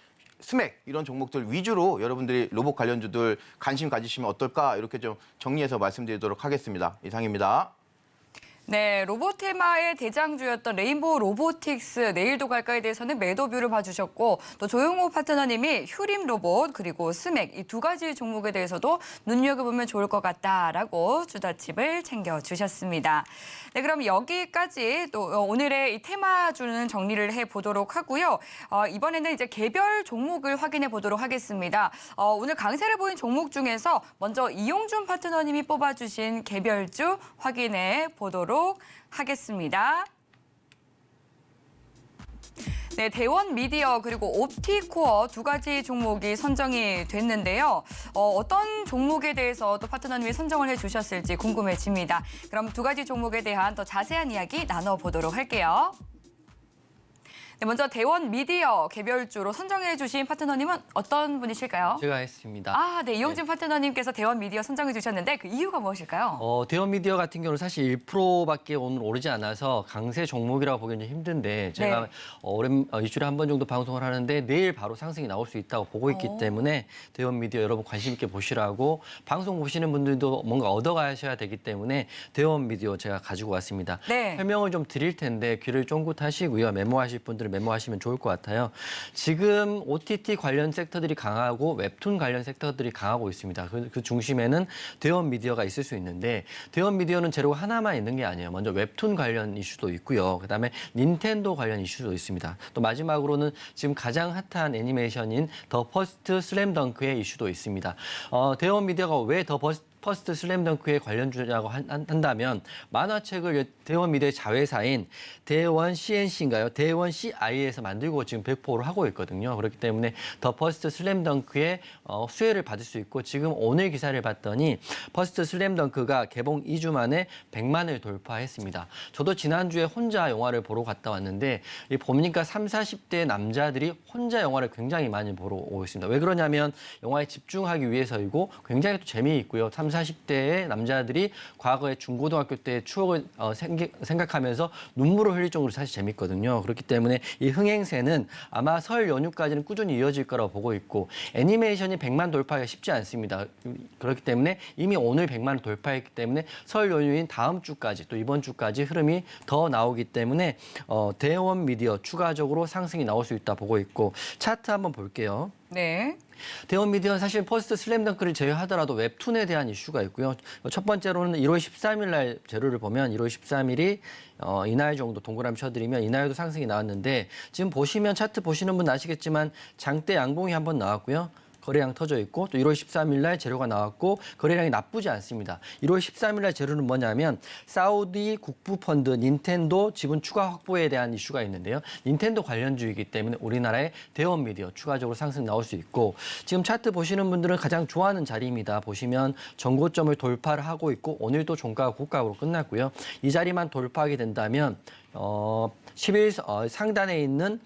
스맥 이런 종목들 위주로 여러분들이 로봇 관련주들 관심 가지시면 어떨까 이렇게 좀 정리해서 말씀드리도록 하겠습니다. 이상입니다. 네, 로보테마의 대장주였던 레인보우 로보틱스 내일도 갈까에 대해서는 매도뷰를 봐주셨고 또 조용호 파트너님이 휴림 로봇 그리고 스맥 이 두 가지 종목에 대해서도 눈여겨보면 좋을 것 같다라고 주다칩을 챙겨주셨습니다. 네, 그럼 여기까지 또 오늘의 이 테마주는 정리를 해보도록 하고요. 이번에는 이제 개별 종목을 확인해 보도록 하겠습니다. 오늘 강세를 보인 종목 중에서 먼저 이용준 파트너님이 뽑아주신 개별주 확인해 보도록 하겠습니다. 네, 대원 미디어 그리고 옵티코어 두 가지 종목이 선정이 됐는데요. 어떤 종목에 대해서 또 파트너님이 선정을 해주셨을지 궁금해집니다. 그럼 두 가지 종목에 대한 더 자세한 이야기 나눠보도록 할게요. 네, 먼저 대원 미디어 개별주로 선정해 주신 파트너님은 어떤 분이실까요? 제가 했습니다. 아, 네, 이용진 파트너님께서 대원 미디어 선정해 주셨는데 그 이유가 무엇일까요? 대원 미디어 같은 경우는 사실 1%밖에 오늘 오르지 않아서 강세 종목이라고 보기는 힘든데 제가 네. 일주일에 한 번 정도 방송을 하는데 내일 바로 상승이 나올 수 있다고 보고 있기 때문에 대원 미디어 여러분 관심 있게 보시라고 방송 보시는 분들도 뭔가 얻어가셔야 되기 때문에 대원 미디어 제가 가지고 왔습니다. 네. 설명을 좀 드릴 텐데 귀를 쫑긋 하시고요. 메모하실 분들은 메모하시면 좋을 것 같아요. 지금 OTT 관련 섹터들이 강하고 웹툰 관련 섹터들이 강하고 있습니다. 그 중심에는 대원 미디어가 있을 수 있는데 대원 미디어는 재료가 하나만 있는 게 아니에요. 먼저 웹툰 관련 이슈도 있고요. 그다음에 닌텐도 관련 이슈도 있습니다. 또 마지막으로는 지금 가장 핫한 애니메이션인 더 퍼스트 슬램덩크의 이슈도 있습니다. 대원 미디어가 왜 더 퍼스트 슬램덩크의 관련주라고 한다면 만화책을 대원 미디어의 자회사인 대원 CNC인가요? 대원 CI에서 만들고 지금 배포를 하고 있거든요. 그렇기 때문에 더 퍼스트 슬램덩크의 수혜를 받을 수 있고 지금 오늘 기사를 봤더니 퍼스트 슬램덩크가 개봉 2주 만에 100만을 돌파했습니다. 저도 지난주에 혼자 영화를 보러 갔다 왔는데 보니까 30, 40대 남자들이 혼자 영화를 굉장히 많이 보러 오고 있습니다. 왜 그러냐면 영화에 집중하기 위해서이고 굉장히 또 재미있고요. 30, 40대의 남자들이 과거의 중고등학교 때의 추억을 생각하면서 눈물을 흘릴 정도로 사실 재밌거든요. 그렇기 때문에 이 흥행세는 아마 설 연휴까지는 꾸준히 이어질 거라고 보고 있고 애니메이션이 100만 돌파하기가 쉽지 않습니다. 그렇기 때문에 이미 오늘 100만을 돌파했기 때문에 설 연휴인 다음 주까지 또 이번 주까지 흐름이 더 나오기 때문에 대원 미디어 추가적으로 상승이 나올 수 있다 보고 있고 차트 한번 볼게요. 네. 대원 미디어는 사실 퍼스트 슬램덩크를 제외하더라도 웹툰에 대한 이슈가 있고요. 첫 번째로는 1월 13일 날 재료를 보면 1월 13일이 이날 정도 동그라미 쳐드리면 이날도 상승이 나왔는데 지금 보시면 차트 보시는 분 아시겠지만 장대 양봉이 한번 나왔고요. 거래량 터져 있고 또 1월 13일 날 재료가 나왔고 거래량이 나쁘지 않습니다. 1월 13일 날 재료는 뭐냐면 사우디 국부펀드 닌텐도 지분 추가 확보에 대한 이슈가 있는데요. 닌텐도 관련주이기 때문에 우리나라의 대원 미디어 추가적으로 상승 나올 수 있고 지금 차트 보시는 분들은 가장 좋아하는 자리입니다. 보시면 전고점을 돌파를 하고 있고 오늘도 종가가 고가로 끝났고요. 이 자리만 돌파하게 된다면 10일 상단에 있는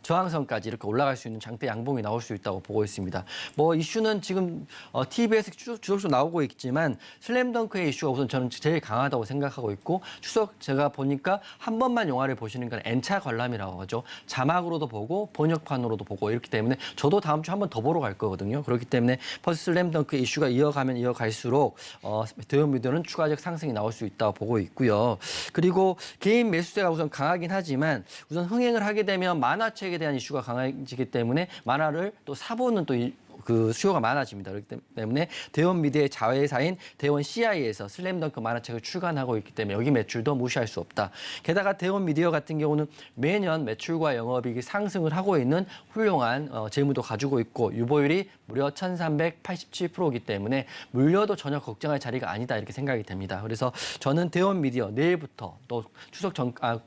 저항선까지 이렇게 올라갈 수 있는 장대 양봉이 나올 수 있다고 보고 있습니다. 뭐 이슈는 지금 TV에서 주력적으로 나오고 있지만 슬램덩크의 이슈가 우선 저는 제일 강하다고 생각하고 있고 추석 제가 보니까 한 번만 영화를 보시는 건 N차 관람이라고 하죠. 자막으로도 보고 번역판으로도 보고 이렇기 때문에 저도 다음 주 한 번 더 보러 갈 거거든요. 그렇기 때문에 퍼스트 슬램덩크 이슈가 이어가면 이어갈수록 대원 미디어는 추가적 상승이 나올 수 있다고 보고 있고요. 그리고 개인 매수세가 우선 강하긴 하지만 우선 흥행을 하게 되면 만화책에 대한 이슈가 강해지기 때문에 만화를 또 사보는 또 그 수요가 많아집니다. 그렇기 때문에 대원 미디어의 자회사인 대원 CI에서 슬램덩크 만화책을 출간하고 있기 때문에 여기 매출도 무시할 수 없다. 게다가 대원 미디어 같은 경우는 매년 매출과 영업이익이 상승을 하고 있는 훌륭한 재무도 가지고 있고 유보율이 무려 1387%이기 때문에 물려도 전혀 걱정할 자리가 아니다 이렇게 생각이 됩니다. 그래서 저는 대원 미디어 내일부터 또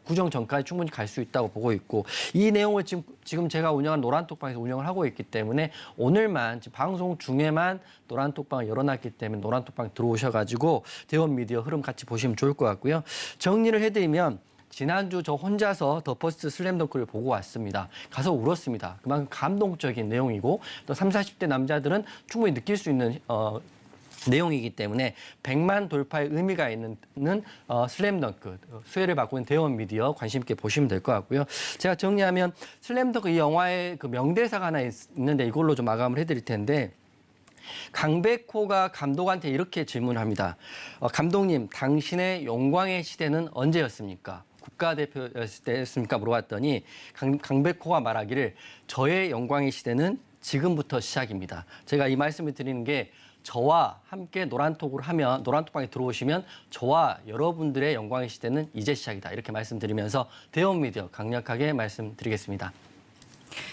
구정 전까지 충분히 갈 수 있다고 보고 있고 이 내용을 지금 제가 운영한 노란톡방에서 운영을 하고 있기 때문에 오늘만 방송 중에만 노란톡방을 열어놨기 때문에 노란톡방 들어오셔가지고 대원 미디어 흐름 같이 보시면 좋을 것 같고요. 정리를 해드리면 지난주 저 혼자서 더 퍼스트 슬램덩크를 보고 왔습니다. 가서 울었습니다. 그만큼 감동적인 내용이고 또 30, 40대 남자들은 충분히 느낄 수 있는 내용이기 때문에 100만 돌파의 의미가 있는 슬램덩크 수혜를 받고 있는 대원 미디어 관심 있게 보시면 될 것 같고요. 제가 정리하면 슬램덩크 이 영화의 그 명대사가 하나 있는데 이걸로 좀 마감을 해드릴 텐데 강백호가 감독한테 이렇게 질문합니다. 감독님, 당신의 영광의 시대는 언제였습니까? 국가대표였을 때였습니까? 물어봤더니 강백호가 말하기를 저의 영광의 시대는 지금부터 시작입니다. 제가 이 말씀을 드리는 게 저와 함께 노란톡방에 들어오시면 저와 여러분들의 영광의 시대는 이제 시작이다. 이렇게 말씀드리면서 대원 미디어 강력하게 말씀드리겠습니다.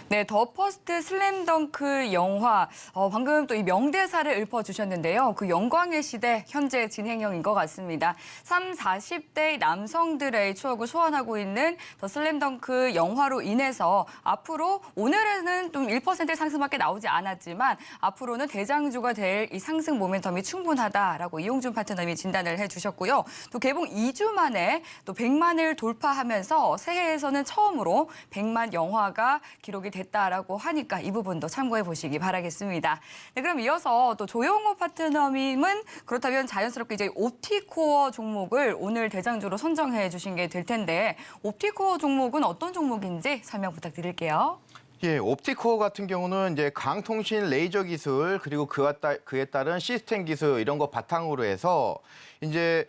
네, 더 퍼스트 슬램덩크 영화 방금 또 이 명대사를 읊어주셨는데요. 그 영광의 시대 현재 진행형인 것 같습니다. 30, 40대 남성들의 추억을 소환하고 있는 더 슬램덩크 영화로 인해서 앞으로 오늘은 좀 1%의 상승밖에 나오지 않았지만 앞으로는 대장주가 될 이 상승 모멘텀이 충분하다라고 이용준 파트너님이 진단을 해주셨고요. 또 개봉 2주 만에 또 100만을 돌파하면서 새해에서는 처음으로 100만 영화가 기록이 됐다라고 하니까 이 부분도 참고해 보시기 바라겠습니다. 네, 그럼 이어서 또 조용호 파트너님은 그렇다면 자연스럽게 이제 옵티코어 종목을 오늘 대장주로 선정해 주신 게 될 텐데 옵티코어 종목은 어떤 종목인지 설명 부탁드릴게요. 예, 옵티코어 같은 경우는 이제 강통신 레이저 기술 그리고 그에 따른 시스템 기술 이런 거 바탕으로 해서 이제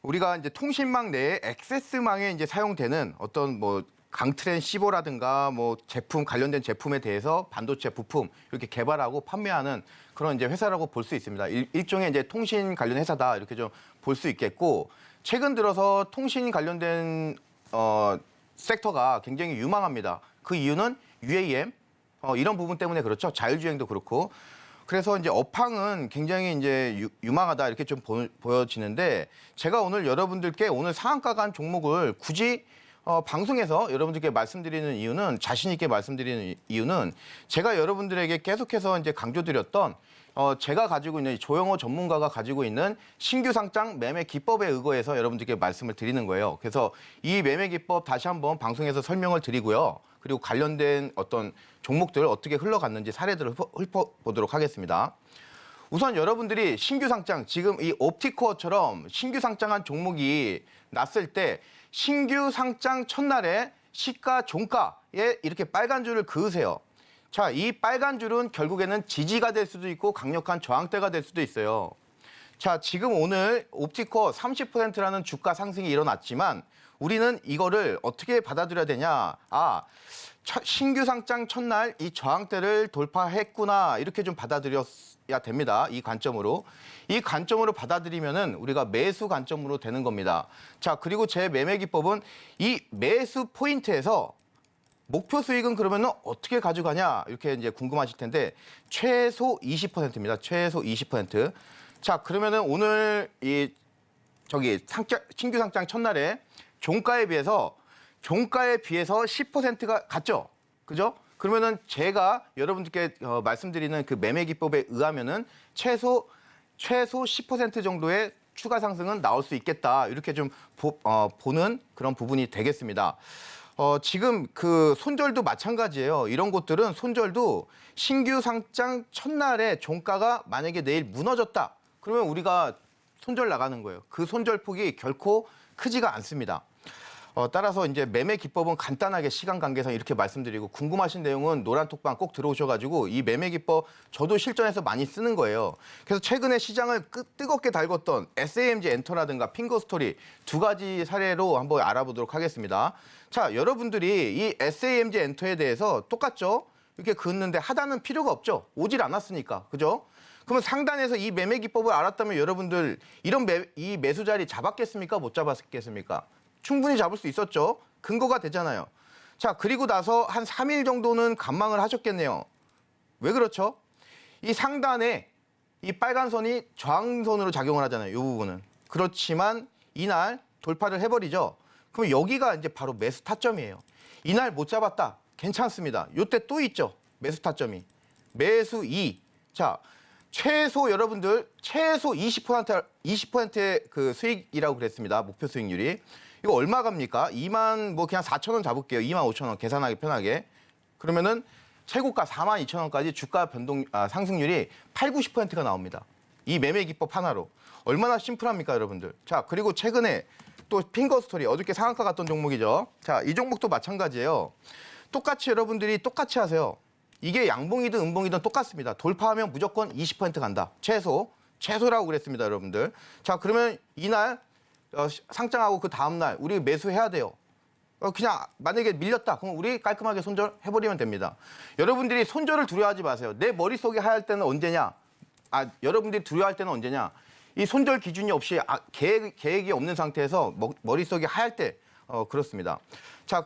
우리가 이제 통신망 내에 액세스망에 이제 사용되는 어떤 뭐 강트렌 15라든가 뭐 제품 관련된 제품에 대해서 반도체 부품 이렇게 개발하고 판매하는 그런 이제 회사라고 볼 수 있습니다. 일종의 이제 통신 관련 회사다 이렇게 좀 볼 수 있겠고 최근 들어서 통신 관련된 섹터가 굉장히 유망합니다. 그 이유는 UAM 이런 부분 때문에 그렇죠. 자율주행도 그렇고. 그래서 이제 업황은 굉장히 이제 유망하다 이렇게 좀 보여지는데 제가 오늘 여러분들께 오늘 상한가 간 종목을 굳이 방송에서 여러분들께 말씀드리는 이유는 자신 있게 말씀드리는 이유는 제가 여러분들에게 계속해서 이제 강조드렸던 제가 가지고 있는 조영호 전문가가 가지고 있는 신규 상장 매매 기법에 의거해서 여러분들께 말씀을 드리는 거예요. 그래서 이 매매 기법 다시 한번 방송에서 설명을 드리고요. 그리고 관련된 어떤 종목들 어떻게 흘러갔는지 사례들을 읊어보도록 하겠습니다. 우선 여러분들이 신규 상장, 지금 이 옵티코어처럼 신규 상장한 종목이 났을 때 신규 상장 첫날에 시가, 종가에 이렇게 빨간 줄을 그으세요. 자, 이 빨간 줄은 결국에는 지지가 될 수도 있고 강력한 저항대가 될 수도 있어요. 자, 지금 오늘 옵티코어 30%라는 주가 상승이 일어났지만 우리는 이거를 어떻게 받아들여야 되냐. 신규 상장 첫날 이 저항대를 돌파했구나. 이렇게 좀 받아들여야 됩니다. 이 관점으로. 이 관점으로 받아들이면은 우리가 매수 관점으로 되는 겁니다. 자, 그리고 제 매매 기법은 이 매수 포인트에서 목표 수익은 그러면은 어떻게 가져가냐. 이렇게 이제 궁금하실 텐데 최소 20%입니다. 최소 20%. 자, 그러면은 오늘 신규 상장 첫날에 종가에 비해서 10%가 갔죠. 그죠? 그러면은 제가 여러분들께 말씀드리는 그 매매 기법에 의하면은 최소 10% 정도의 추가 상승은 나올 수 있겠다. 이렇게 좀 보는 그런 부분이 되겠습니다. 지금 그 손절도 마찬가지예요. 이런 곳들은 손절도 신규 상장 첫날에 종가가 만약에 내일 무너졌다. 그러면 우리가 손절 나가는 거예요. 그 손절 폭이 결코 크지가 않습니다. 따라서 이제 매매 기법은 간단하게 시간 관계상 이렇게 말씀드리고 궁금하신 내용은 노란톡방 꼭 들어오셔가지고 이 매매 기법 저도 실전에서 많이 쓰는 거예요. 그래서 최근에 시장을 뜨겁게 달궜던 SAMG 엔터라든가 핑거스토리 두 가지 사례로 한번 알아보도록 하겠습니다. 자, 여러분들이 이 SAMG 엔터에 대해서 똑같죠? 이렇게 긋는데 하단은 필요가 없죠. 오질 않았으니까. 그죠? 그러면 상단에서 이 매매 기법을 알았다면 여러분들 이 매수 자리 잡았겠습니까? 못 잡았겠습니까? 충분히 잡을 수 있었죠. 근거가 되잖아요. 자, 그리고 나서 한 3일 정도는 관망을 하셨겠네요. 왜 그렇죠? 이 상단에 이 빨간 선이 저항선으로 작용을 하잖아요. 이 부분은. 그렇지만 이날 돌파를 해버리죠. 그럼 여기가 이제 바로 매수 타점이에요. 이날 못 잡았다. 괜찮습니다. 이때 또 있죠. 매수 타점이. 매수 2. 자, 최소 여러분들 최소 20%의 그 수익이라고 그랬습니다. 목표 수익률이. 이거 얼마 갑니까? 2만 뭐 그냥 4,000원 잡을게요. 2만 5,000원 계산하기 편하게. 그러면은 최고가 4만 2,000원까지 주가 상승률이 8, 90%가 나옵니다. 이 매매 기법 하나로. 얼마나 심플합니까, 여러분들? 자, 그리고 최근에 또 핑거 스토리 어저께 상한가 갔던 종목이죠. 자, 이 종목도 마찬가지예요. 똑같이 여러분들이 똑같이 하세요. 이게 양봉이든 음봉이든 똑같습니다. 돌파하면 무조건 20% 간다. 최소라고 그랬습니다, 여러분들. 자, 그러면 이날 상장하고 그 다음날 우리 매수해야 돼요. 그냥 만약에 밀렸다. 그럼 우리 깔끔하게 손절해버리면 됩니다. 여러분들이 손절을 두려워하지 마세요. 내 머릿속에 하할 때는 언제냐? 여러분들이 두려워할 때는 언제냐? 이 손절 기준이 없이 계획이 없는 상태에서 머릿속에 하얄 때 그렇습니다. 자,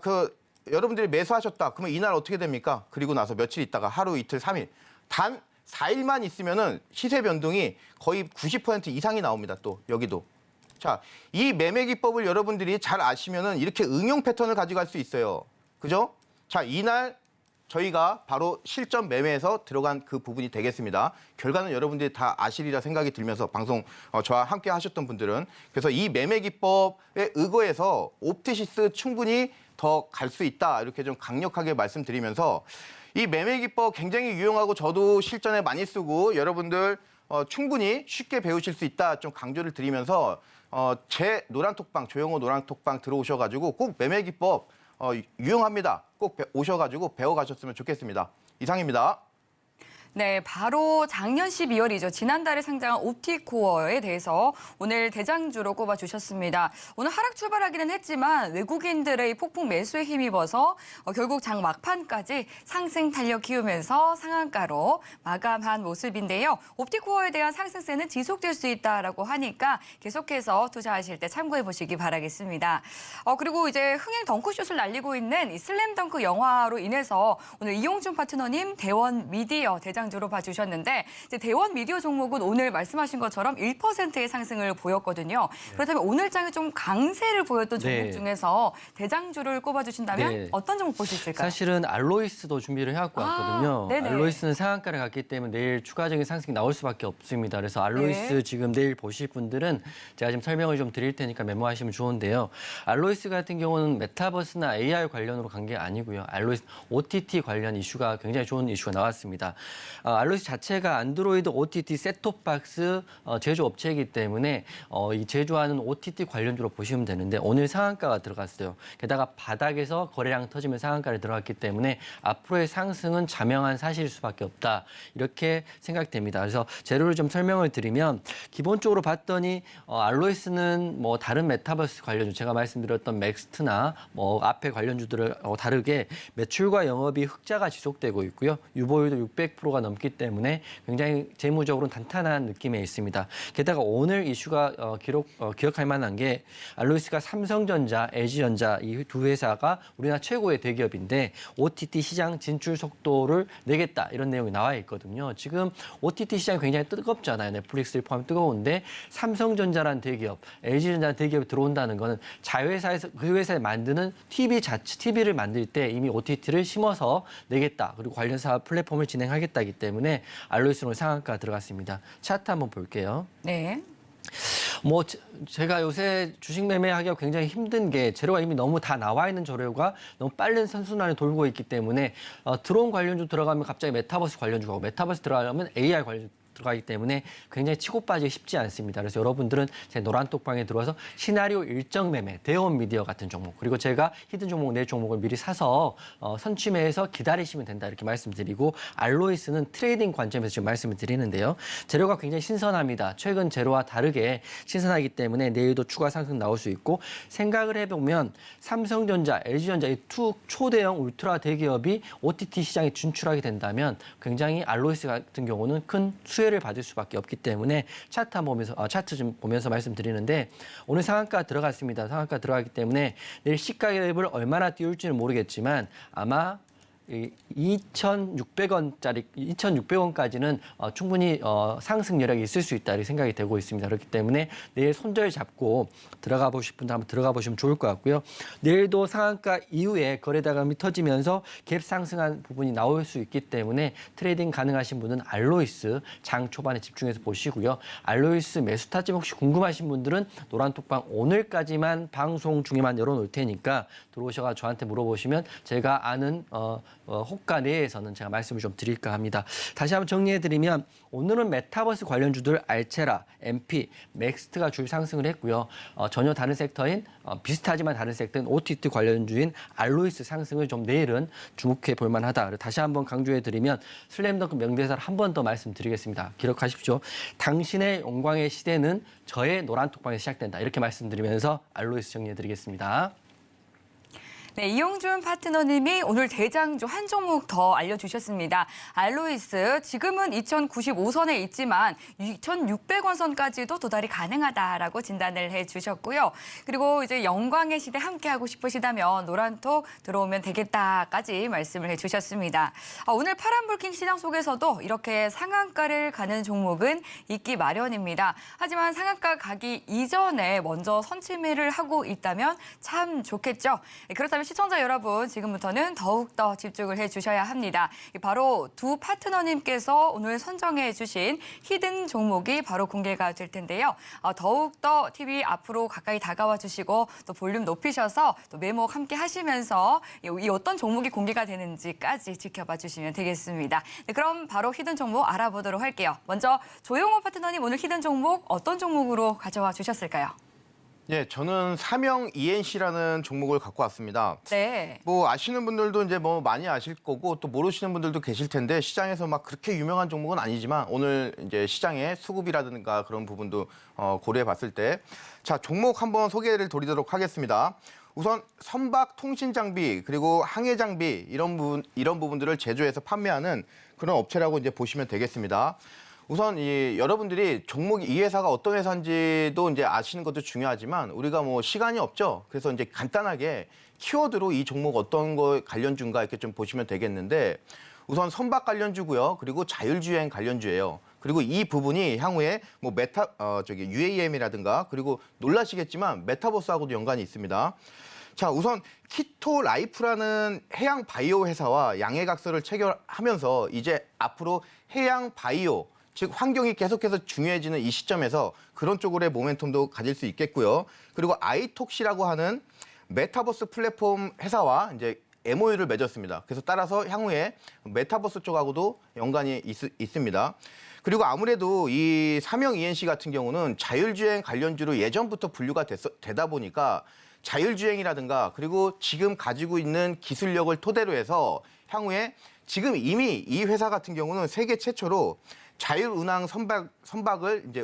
여러분들이 매수하셨다. 그러면 이날 어떻게 됩니까? 그리고 나서 며칠 있다가 하루, 이틀, 3일. 단 4일만 있으면은 시세 변동이 거의 90% 이상이 나옵니다. 또 여기도. 자, 이 매매 기법을 여러분들이 잘 아시면은 이렇게 응용 패턴을 가져갈 수 있어요. 그죠? 자, 이날 저희가 바로 실전 매매에서 들어간 그 부분이 되겠습니다. 결과는 여러분들이 다 아시리라 생각이 들면서 방송 저와 함께 하셨던 분들은 그래서 이 매매 기법에 의거해서 옵티시스 충분히 더 갈 수 있다. 이렇게 좀 강력하게 말씀드리면서 이 매매 기법 굉장히 유용하고 저도 실전에 많이 쓰고 여러분들 충분히 쉽게 배우실 수 있다. 좀 강조를 드리면서 제 노란톡방, 조영호 노란톡방 들어오셔가지고 꼭 매매 기법 유용합니다. 꼭 오셔가지고 배워가셨으면 좋겠습니다. 이상입니다. 네, 바로 작년 12월이죠. 지난달에 상장한 옵티코어에 대해서 오늘 대장주로 꼽아주셨습니다. 오늘 하락 출발하기는 했지만 외국인들의 폭풍 매수에 힘입어서 결국 장 막판까지 상승 탄력 키우면서 상한가로 마감한 모습인데요. 옵티코어에 대한 상승세는 지속될 수 있다라고 하니까 계속해서 투자하실 때 참고해 보시기 바라겠습니다. 그리고 이제 흥행 덩크슛을 날리고 있는 이 슬램덩크 영화로 인해서 오늘 이용준 파트너님 대원 미디어 대장주로 봐주셨는데 이제 대원 미디어 종목은 오늘 말씀하신 것처럼 1%의 상승을 보였거든요. 그렇다면 오늘 장에 좀 강세를 보였던 종목 중에서 대장주를 꼽아주신다면 네. 어떤 종목 볼 수 있을까요? 사실은 알로이스도 준비를 해갖고 왔거든요. 네네. 알로이스는 상한가를 갔기 때문에 내일 추가적인 상승이 나올 수밖에 없습니다. 그래서 알로이스 네. 지금 지금 내일 보실 분들은 제가 지금 설명을 좀 드릴 테니까 메모하시면 좋은데요. 알로이스 같은 경우는 메타버스나 AR 관련으로 간 게 아니고요. 알로이스 OTT 관련 이슈가 굉장히 좋은 이슈가 나왔습니다. 알로이스 자체가 안드로이드 OTT 셋톱박스 제조업체이기 때문에 이 제조하는 OTT 관련주로 보시면 되는데 오늘 상한가가 들어갔어요. 게다가 바닥에서 거래량 터지면 상한가를 들어갔기 때문에 앞으로의 상승은 자명한 사실일 수밖에 없다. 이렇게 생각됩니다. 그래서 재료를 좀 설명을 드리면 기본적으로 봤더니 알로이스는 뭐 다른 메타버스 관련주 제가 말씀드렸던 맥스트나 뭐 앞에 관련주들을 다르게 매출과 영업이 흑자가 지속되고 있고요. 유보율도 600%가 넘기 때문에 굉장히 재무적으로 단단한 느낌에 있습니다. 게다가 오늘 이슈가 기억할 만한 게 알로이스가 삼성전자, LG전자 이 두 회사가 우리나라 최고의 대기업인데 OTT 시장 진출 속도를 내겠다 이런 내용이 나와 있거든요. 지금 OTT 시장이 굉장히 뜨겁잖아요. 넷플릭스를 포함 뜨거운데 삼성전자라는 대기업, LG전자라는 대기업이 들어온다는 거는 자회사에서 그 회사에 만드는 TV를 만들 때 이미 OTT를 심어서 내겠다. 그리고 관련 사업 플랫폼을 진행하겠다기 때문에 알로이스로 상한가 들어갔습니다. 차트 한번 볼게요. 네. 뭐 제가 요새 주식 매매하기가 굉장히 힘든 게 재료가 이미 너무 다 나와 있는 재료가 너무 빠른 선순환을 돌고 있기 때문에 드론 관련주 들어가면 갑자기 메타버스 관련주 가고 메타버스 들어가면 AR 관련주 들어가기 때문에 굉장히 치고 빠지기 쉽지 않습니다. 그래서 여러분들은 제 노란톡방에 들어와서 시나리오 일정 매매, 대원 미디어 같은 종목, 그리고 제가 히든 종목, 내 종목을 미리 사서 선취매해서 기다리시면 된다 이렇게 말씀드리고, 알로이스는 트레이딩 관점에서 지금 말씀을 드리는데요. 재료가 굉장히 신선합니다. 최근 재료와 다르게 신선하기 때문에 내일도 추가 상승 나올 수 있고, 생각을 해보면 삼성전자, LG전자 이 두 초대형 울트라 대기업이 OTT 시장에 진출하게 된다면 굉장히 알로이스 같은 경우는 큰 수혜를 받을 수밖에 없기 때문에 차트 한번 보면서 차트 좀 보면서 말씀드리는데, 오늘 상한가 들어갔습니다. 상한가 들어가기 때문에 내일 시가갭을 얼마나 띄울지는 모르겠지만 아마 2,600원짜리 2,600원까지는 충분히 상승 여력이 있을 수 있다 이렇게 생각이 되고 있습니다. 그렇기 때문에 내일 손절 잡고 들어가 보실 분들 한번 들어가 보시면 좋을 것 같고요. 내일도 상한가 이후에 거래대금이 터지면서 갭 상승한 부분이 나올 수 있기 때문에 트레이딩 가능하신 분은 알로이스 장 초반에 집중해서 보시고요. 알로이스 매수 타점 혹시 궁금하신 분들은 노란톡방 오늘까지만 방송 중에만 열어놓을 테니까 들어오셔서 저한테 물어보시면 제가 아는 호가 내에서는 제가 말씀을 좀 드릴까 합니다. 다시 한번 정리해드리면 오늘은 메타버스 관련주들 알체라, MP, 맥스트가 줄 상승을 했고요. 전혀 다른 섹터인 비슷하지만 다른 섹터인 OTT 관련주인 알로이스 상승을 좀 내일은 주목해 볼 만하다. 다시 한번 강조해드리면 슬램덩크 명대사를 한 번 더 말씀드리겠습니다. 기록하십시오. 당신의 영광의 시대는 저의 노란톡방에서 시작된다. 이렇게 말씀드리면서 알로이스 정리해드리겠습니다. 네, 이용준 파트너님이 오늘 대장주 한 종목 더 알려주셨습니다. 알로이스 지금은 2,095선에 있지만 2,600원 선까지도 도달이 가능하다라고 진단을 해주셨고요. 그리고 이제 영광의 시대 함께하고 싶으시다면 노란톡 들어오면 되겠다까지 말씀을 해주셨습니다. 오늘 파란불킹 시장 속에서도 이렇게 상한가를 가는 종목은 있기 마련입니다. 하지만 상한가 가기 이전에 먼저 선취매를 하고 있다면 참 좋겠죠. 그렇다면 시청자 여러분, 지금부터는 더욱더 집중을 해주셔야 합니다. 바로 두 파트너님께서 오늘 선정해 주신 히든 종목이 바로 공개가 될 텐데요. 더욱더 TV 앞으로 가까이 다가와 주시고 또 볼륨 높이셔서 또 매목 함께 하시면서 이 어떤 종목이 공개가 되는지까지 지켜봐 주시면 되겠습니다. 네, 그럼 바로 히든 종목 알아보도록 할게요. 먼저 조용호 파트너님, 오늘 히든 종목 어떤 종목으로 가져와 주셨을까요? 예, 저는 삼영 ENC라는 종목을 갖고 왔습니다. 네. 뭐 아시는 분들도 이제 뭐 많이 아실 거고 또 모르시는 분들도 계실 텐데 시장에서 막 그렇게 유명한 종목은 아니지만 오늘 이제 시장의 수급이라든가 그런 부분도 고려해 봤을 때 자, 종목 한번 소개를 드리도록 하겠습니다. 우선 선박 통신 장비 그리고 항해 장비 이런 부분들을 제조해서 판매하는 그런 업체라고 이제 보시면 되겠습니다. 우선 여러분들이 종목이 이 회사가 어떤 회사인지도 이제 아시는 것도 중요하지만 우리가 뭐 시간이 없죠. 그래서 이제 간단하게 키워드로 이 종목 어떤 거 관련주인가 이렇게 좀 보시면 되겠는데, 우선 선박 관련주고요. 그리고 자율주행 관련주예요. 그리고 이 부분이 향후에 뭐 UAM이라든가 그리고 놀라시겠지만 메타버스하고도 연관이 있습니다. 자, 우선 키토 라이프라는 해양 바이오 회사와 양해각서를 체결하면서 이제 앞으로 해양 바이오, 즉 환경이 계속해서 중요해지는 이 시점에서 그런 쪽으로의 모멘텀도 가질 수 있겠고요. 그리고 아이톡시라고 하는 메타버스 플랫폼 회사와 이제 MOU를 맺었습니다. 그래서 따라서 향후에 메타버스 쪽하고도 연관이 있습니다. 그리고 아무래도 이 삼영 ENC 같은 경우는 자율주행 관련주로 예전부터 분류가 되다 보니까 자율주행이라든가 그리고 지금 가지고 있는 기술력을 토대로 해서 향후에 지금 이미 이 회사 같은 경우는 세계 최초로 자율운항 선박을 이제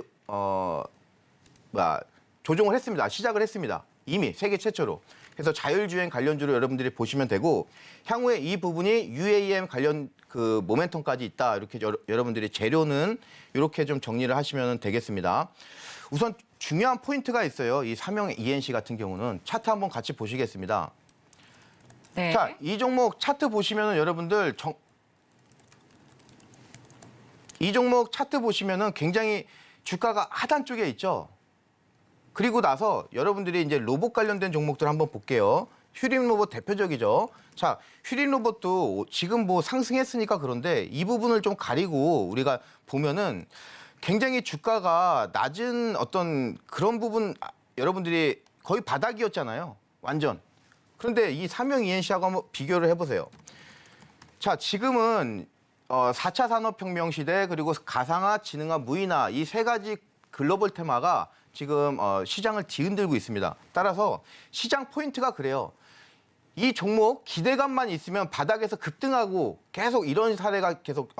조종을 했습니다. 시작을 했습니다. 이미 세계 최초로. 그래서 자율주행 관련주로 여러분들이 보시면 되고, 향후에 이 부분이 UAM 관련 그 모멘텀까지 있다. 이렇게 여러분들이 재료는 이렇게 좀 정리를 하시면 되겠습니다. 우선 중요한 포인트가 있어요. 이 삼영 ENC 같은 경우는 차트 한번 같이 보시겠습니다. 네. 자, 이 종목 차트 보시면은 여러분들 이 종목 차트 보시면은 굉장히 주가가 하단 쪽에 있죠. 그리고 나서 여러분들이 이제 로봇 관련된 종목들 한번 볼게요. 휴림 로봇 대표적이죠. 자, 휴림 로봇도 지금 뭐 상승했으니까 그런데 이 부분을 좀 가리고 우리가 보면은 굉장히 주가가 낮은 어떤 그런 부분 여러분들이 거의 바닥이었잖아요. 완전. 그런데 이 삼영 ENC하고 한번 비교를 해보세요. 자, 지금은 4차 산업혁명 시대 그리고 가상화, 지능화, 무인화 이 세 가지 글로벌 테마가 지금 시장을 뒤흔들고 있습니다. 따라서 시장 포인트가 그래요. 이 종목 기대감만 있으면 바닥에서 급등하고 계속 이런 사례가 계속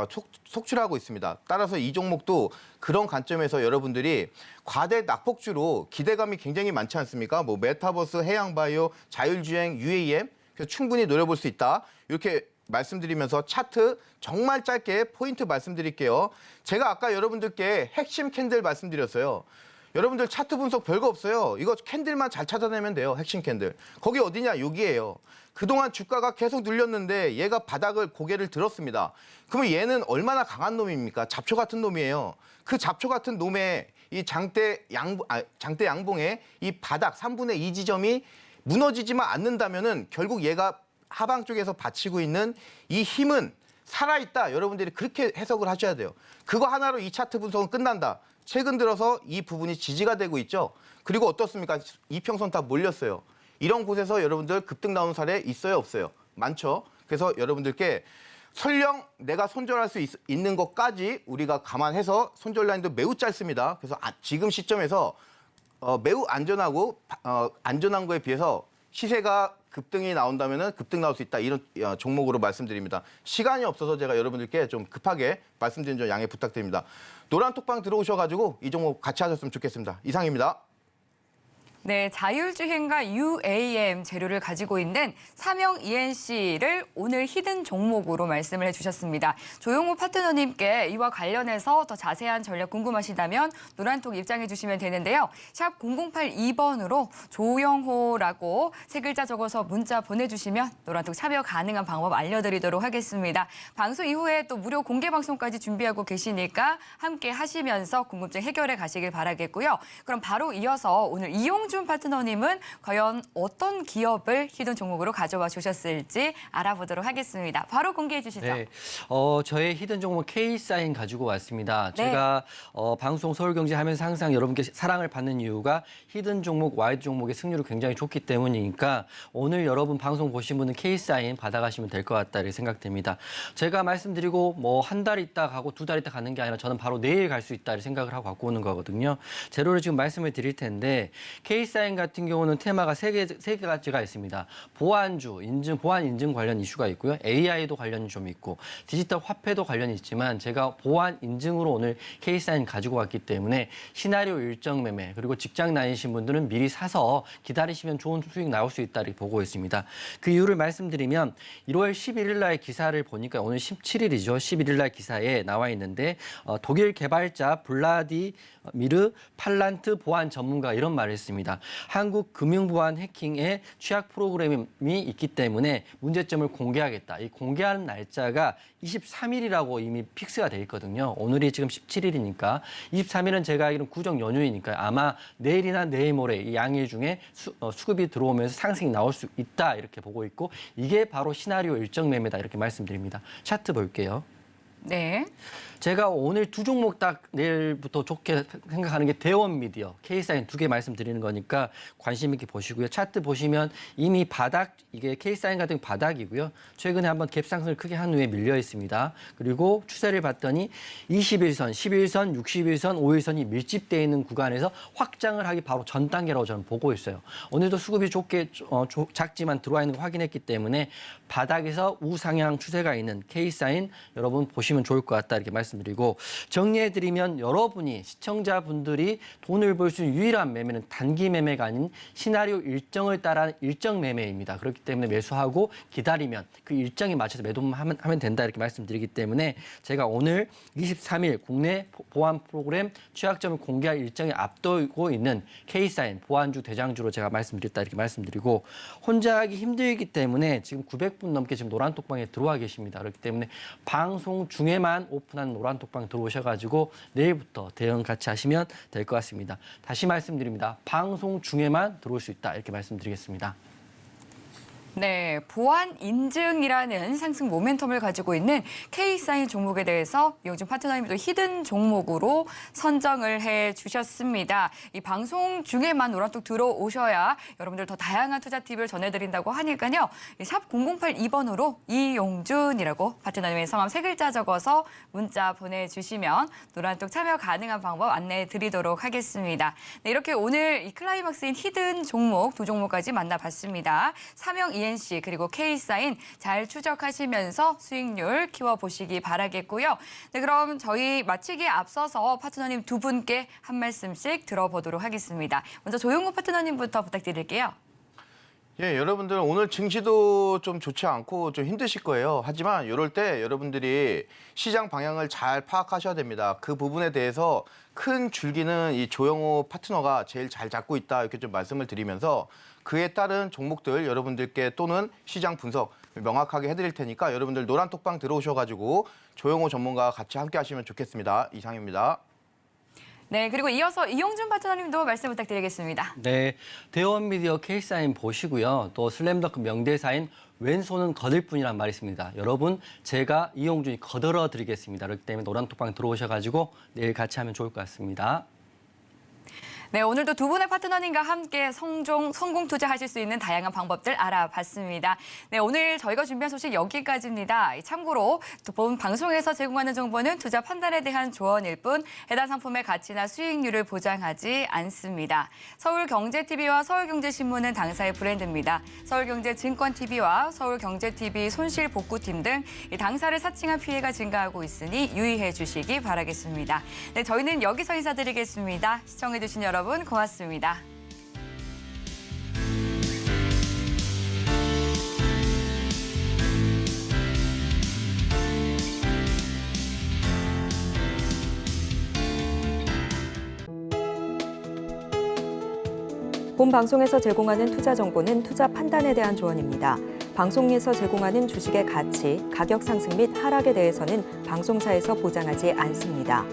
속출하고 있습니다. 따라서 이 종목도 그런 관점에서 여러분들이 과대 낙폭주로 기대감이 굉장히 많지 않습니까? 뭐 메타버스, 해양바이오, 자율주행, UAM 그래서 충분히 노려볼 수 있다. 이렇게 말씀드리면서 차트 정말 짧게 포인트 말씀드릴게요. 제가 아까 여러분들께 핵심 캔들 말씀드렸어요. 여러분들 차트 분석 별거 없어요. 이거 캔들만 잘 찾아내면 돼요. 핵심 캔들. 거기 어디냐? 여기예요. 그동안 주가가 계속 눌렸는데 얘가 바닥을 고개를 들었습니다. 그러면 얘는 얼마나 강한 놈입니까? 잡초 같은 놈이에요. 그 잡초 같은 놈의 이 장대 양봉의 이 바닥 3분의 2 지점이 무너지지만 않는다면은 결국 얘가 하방 쪽에서 받치고 있는 이 힘은 살아있다. 여러분들이 그렇게 해석을 하셔야 돼요. 그거 하나로 이 차트 분석은 끝난다. 최근 들어서 이 부분이 지지가 되고 있죠. 그리고 어떻습니까? 이평선 다 몰렸어요. 이런 곳에서 여러분들 급등 나오는 사례 있어요, 없어요? 많죠. 그래서 여러분들께 설령 내가 손절할 수 있는 것까지 우리가 감안해서 손절 라인도 매우 짧습니다. 그래서 지금 시점에서 매우 안전한 거에 비해서 시세가 급등이 나온다면은 급등 나올 수 있다. 이런 종목으로 말씀드립니다. 시간이 없어서 제가 여러분들께 좀 급하게 말씀드린 점 양해 부탁드립니다. 노란 톡방 들어오셔가지고 이 종목 같이 하셨으면 좋겠습니다. 이상입니다. 네, 자율주행과 UAM 재료를 가지고 있는 삼영 ENC를 오늘 히든 종목으로 말씀을 해주셨습니다. 조용호 파트너님께 이와 관련해서 더 자세한 전략 궁금하시다면 노란톡 입장해 주시면 되는데요. 샵 0082번으로 조영호라고 세 글자 적어서 문자 보내주시면 노란톡 참여 가능한 방법 알려드리도록 하겠습니다. 방송 이후에 또 무료 공개 방송까지 준비하고 계시니까 함께 하시면서 궁금증 해결해 가시길 바라겠고요. 그럼 바로 이어서 오늘 이용준 파트너님은 과연 어떤 기업을 히든 종목으로 가져와 주셨을지 알아보도록 하겠습니다. 바로 공개해 주시죠. 네, 저의 히든 종목 K사인 가지고 왔습니다. 네. 제가 방송 서울경제 하면서 항상 여러분께 사랑을 받는 이유가 히든 종목, 와이드 종목의 승률이 굉장히 좋기 때문이니까 오늘 여러분 방송 보신 분은 K사인 받아가시면 될 것 같다 이렇게 생각됩니다. 제가 말씀드리고 뭐 한 달 있다 가고 두 달 있다 가는 게 아니라 저는 바로 내일 갈 수 있다 이렇게 생각을 하고 갖고 오는 거거든요. 재료를 지금 말씀을 드릴 텐데 K사인 같은 경우는 테마가 세 가지가 있습니다. 보안 인증 관련 이슈가 있고요. AI도 관련이 좀 있고 디지털 화폐도 관련이 있지만 제가 보안 인증으로 오늘 K사인 가지고 왔기 때문에 시나리오 일정 매매 그리고 직장 다니신 분들은 미리 사서 기다리시면 좋은 수익 나올 수 있다 이렇게 보고 있습니다. 그 이유를 말씀드리면 1월 11일 날 기사를 보니까 오늘 17일이죠. 11일 날 기사에 나와 있는데 독일 개발자 블라디미르 팔란트 보안 전문가 이런 말을 했습니다. 한국 금융보안 해킹에 취약 프로그램이 있기 때문에 문제점을 공개하겠다. 이 공개하는 날짜가 23일이라고 이미 픽스가 돼 있거든요. 오늘이 지금 17일이니까 23일은 제가 알기로는 구정 연휴이니까 아마 내일이나 내일 모레 이 양일 중에 수급이 들어오면서 상승이 나올 수 있다 이렇게 보고 있고 이게 바로 시나리오 일정 매매다 이렇게 말씀드립니다. 차트 볼게요. 네. 제가 오늘 두 종목 딱 내일부터 좋게 생각하는 게 대원 미디어, K사인 두 개 말씀드리는 거니까 관심 있게 보시고요. 차트 보시면 이미 바닥, 이게 K사인 같은 바닥이고요. 최근에 한번 갭상승을 크게 한 후에 밀려 있습니다. 그리고 추세를 봤더니 21선, 11선, 61선, 5일선이 밀집되어 있는 구간에서 확장을 하기 바로 전 단계라고 저는 보고 있어요. 오늘도 수급이 작지만 들어와 있는 거 확인했기 때문에 바닥에서 우상향 추세가 있는 K사인 여러분 보시면 좋을 것 같다 이렇게 말씀드리고 정리해드리면 여러분이 시청자분들이 돈을 벌 수 있는 유일한 매매는 단기 매매가 아닌 시나리오 일정을 따라 일정 매매입니다. 그렇기 때문에 매수하고 기다리면 그 일정에 맞춰서 매도하면 된다 이렇게 말씀드리기 때문에 제가 오늘 23일 국내 보안 프로그램 취약점을 공개할 일정에 앞두고 있는 K사인 보안주 대장주로 제가 말씀드렸다 이렇게 말씀드리고 혼자 하기 힘들기 때문에 지금 900분 넘게 지금 노란톡방에 들어와 계십니다. 그렇기 때문에 방송 중에만 오픈한 노란톡방 들어오셔가지고 내일부터 대응 같이 하시면 될 것 같습니다. 다시 말씀드립니다. 방송 중에만 들어올 수 있다 이렇게 말씀드리겠습니다. 네, 보안 인증이라는 상승 모멘텀을 가지고 있는 K사인 종목에 대해서 이용준 파트너님도 히든 종목으로 선정을 해주셨습니다. 이 방송 중에만 노란톡 들어오셔야 여러분들 더 다양한 투자 팁을 전해드린다고 하니까요. 샵 0082번으로 이용준이라고 파트너님의 성함 3글자 적어서 문자 보내주시면 노란톡 참여 가능한 방법 안내해 드리도록 하겠습니다. 네, 이렇게 오늘 이 클라이막스인 히든 종목 2종목까지 만나봤습니다. 삼영 ENC 그리고 K사인 잘 추적하시면서 수익률 키워보시기 바라겠고요. 네, 그럼 저희 마치기에 앞서서 파트너님 두 분께 한 말씀씩 들어보도록 하겠습니다. 먼저 조용호 파트너님부터 부탁드릴게요. 예, 여러분들 오늘 증시도 좀 좋지 않고 좀 힘드실 거예요. 하지만 이럴 때 여러분들이 시장 방향을 잘 파악하셔야 됩니다. 그 부분에 대해서 큰 줄기는 이 조영호 파트너가 제일 잘 잡고 있다 이렇게 좀 말씀을 드리면서 그에 따른 종목들 여러분들께 또는 시장 분석 명확하게 해드릴 테니까 여러분들 노란톡방 들어오셔가지고 조영호 전문가와 같이 함께 하시면 좋겠습니다. 이상입니다. 네, 그리고 이어서 이용준 파트너님도 말씀 부탁드리겠습니다. 네, 대원미디어 K사인 보시고요. 또 슬램덩크 명대사인 왼손은 거들 뿐이란 말이 있습니다. 여러분, 제가 이용준이 거들어 드리겠습니다. 그렇기 때문에 노란톡방 들어오셔가지고 내일 같이 하면 좋을 것 같습니다. 네, 오늘도 두 분의 파트너님과 함께 성공 투자하실 수 있는 다양한 방법들 알아봤습니다. 네, 오늘 저희가 준비한 소식 여기까지입니다. 참고로 본 방송에서 제공하는 정보는 투자 판단에 대한 조언일 뿐 해당 상품의 가치나 수익률을 보장하지 않습니다. 서울경제TV와 서울경제신문은 당사의 브랜드입니다. 서울경제증권TV와 서울경제TV 손실복구팀 등 당사를 사칭한 피해가 증가하고 있으니 유의해 주시기 바라겠습니다. 네, 저희는 여기서 인사드리겠습니다. 시청해주신 여러분 고맙습니다. 본 방송에서 제공하는 투자 정보는 투자 판단에 대한 조언입니다. 방송에서 제공하는 주식의 가치, 가격 상승 및 하락에 대해서는 방송사에서 보장하지 않습니다.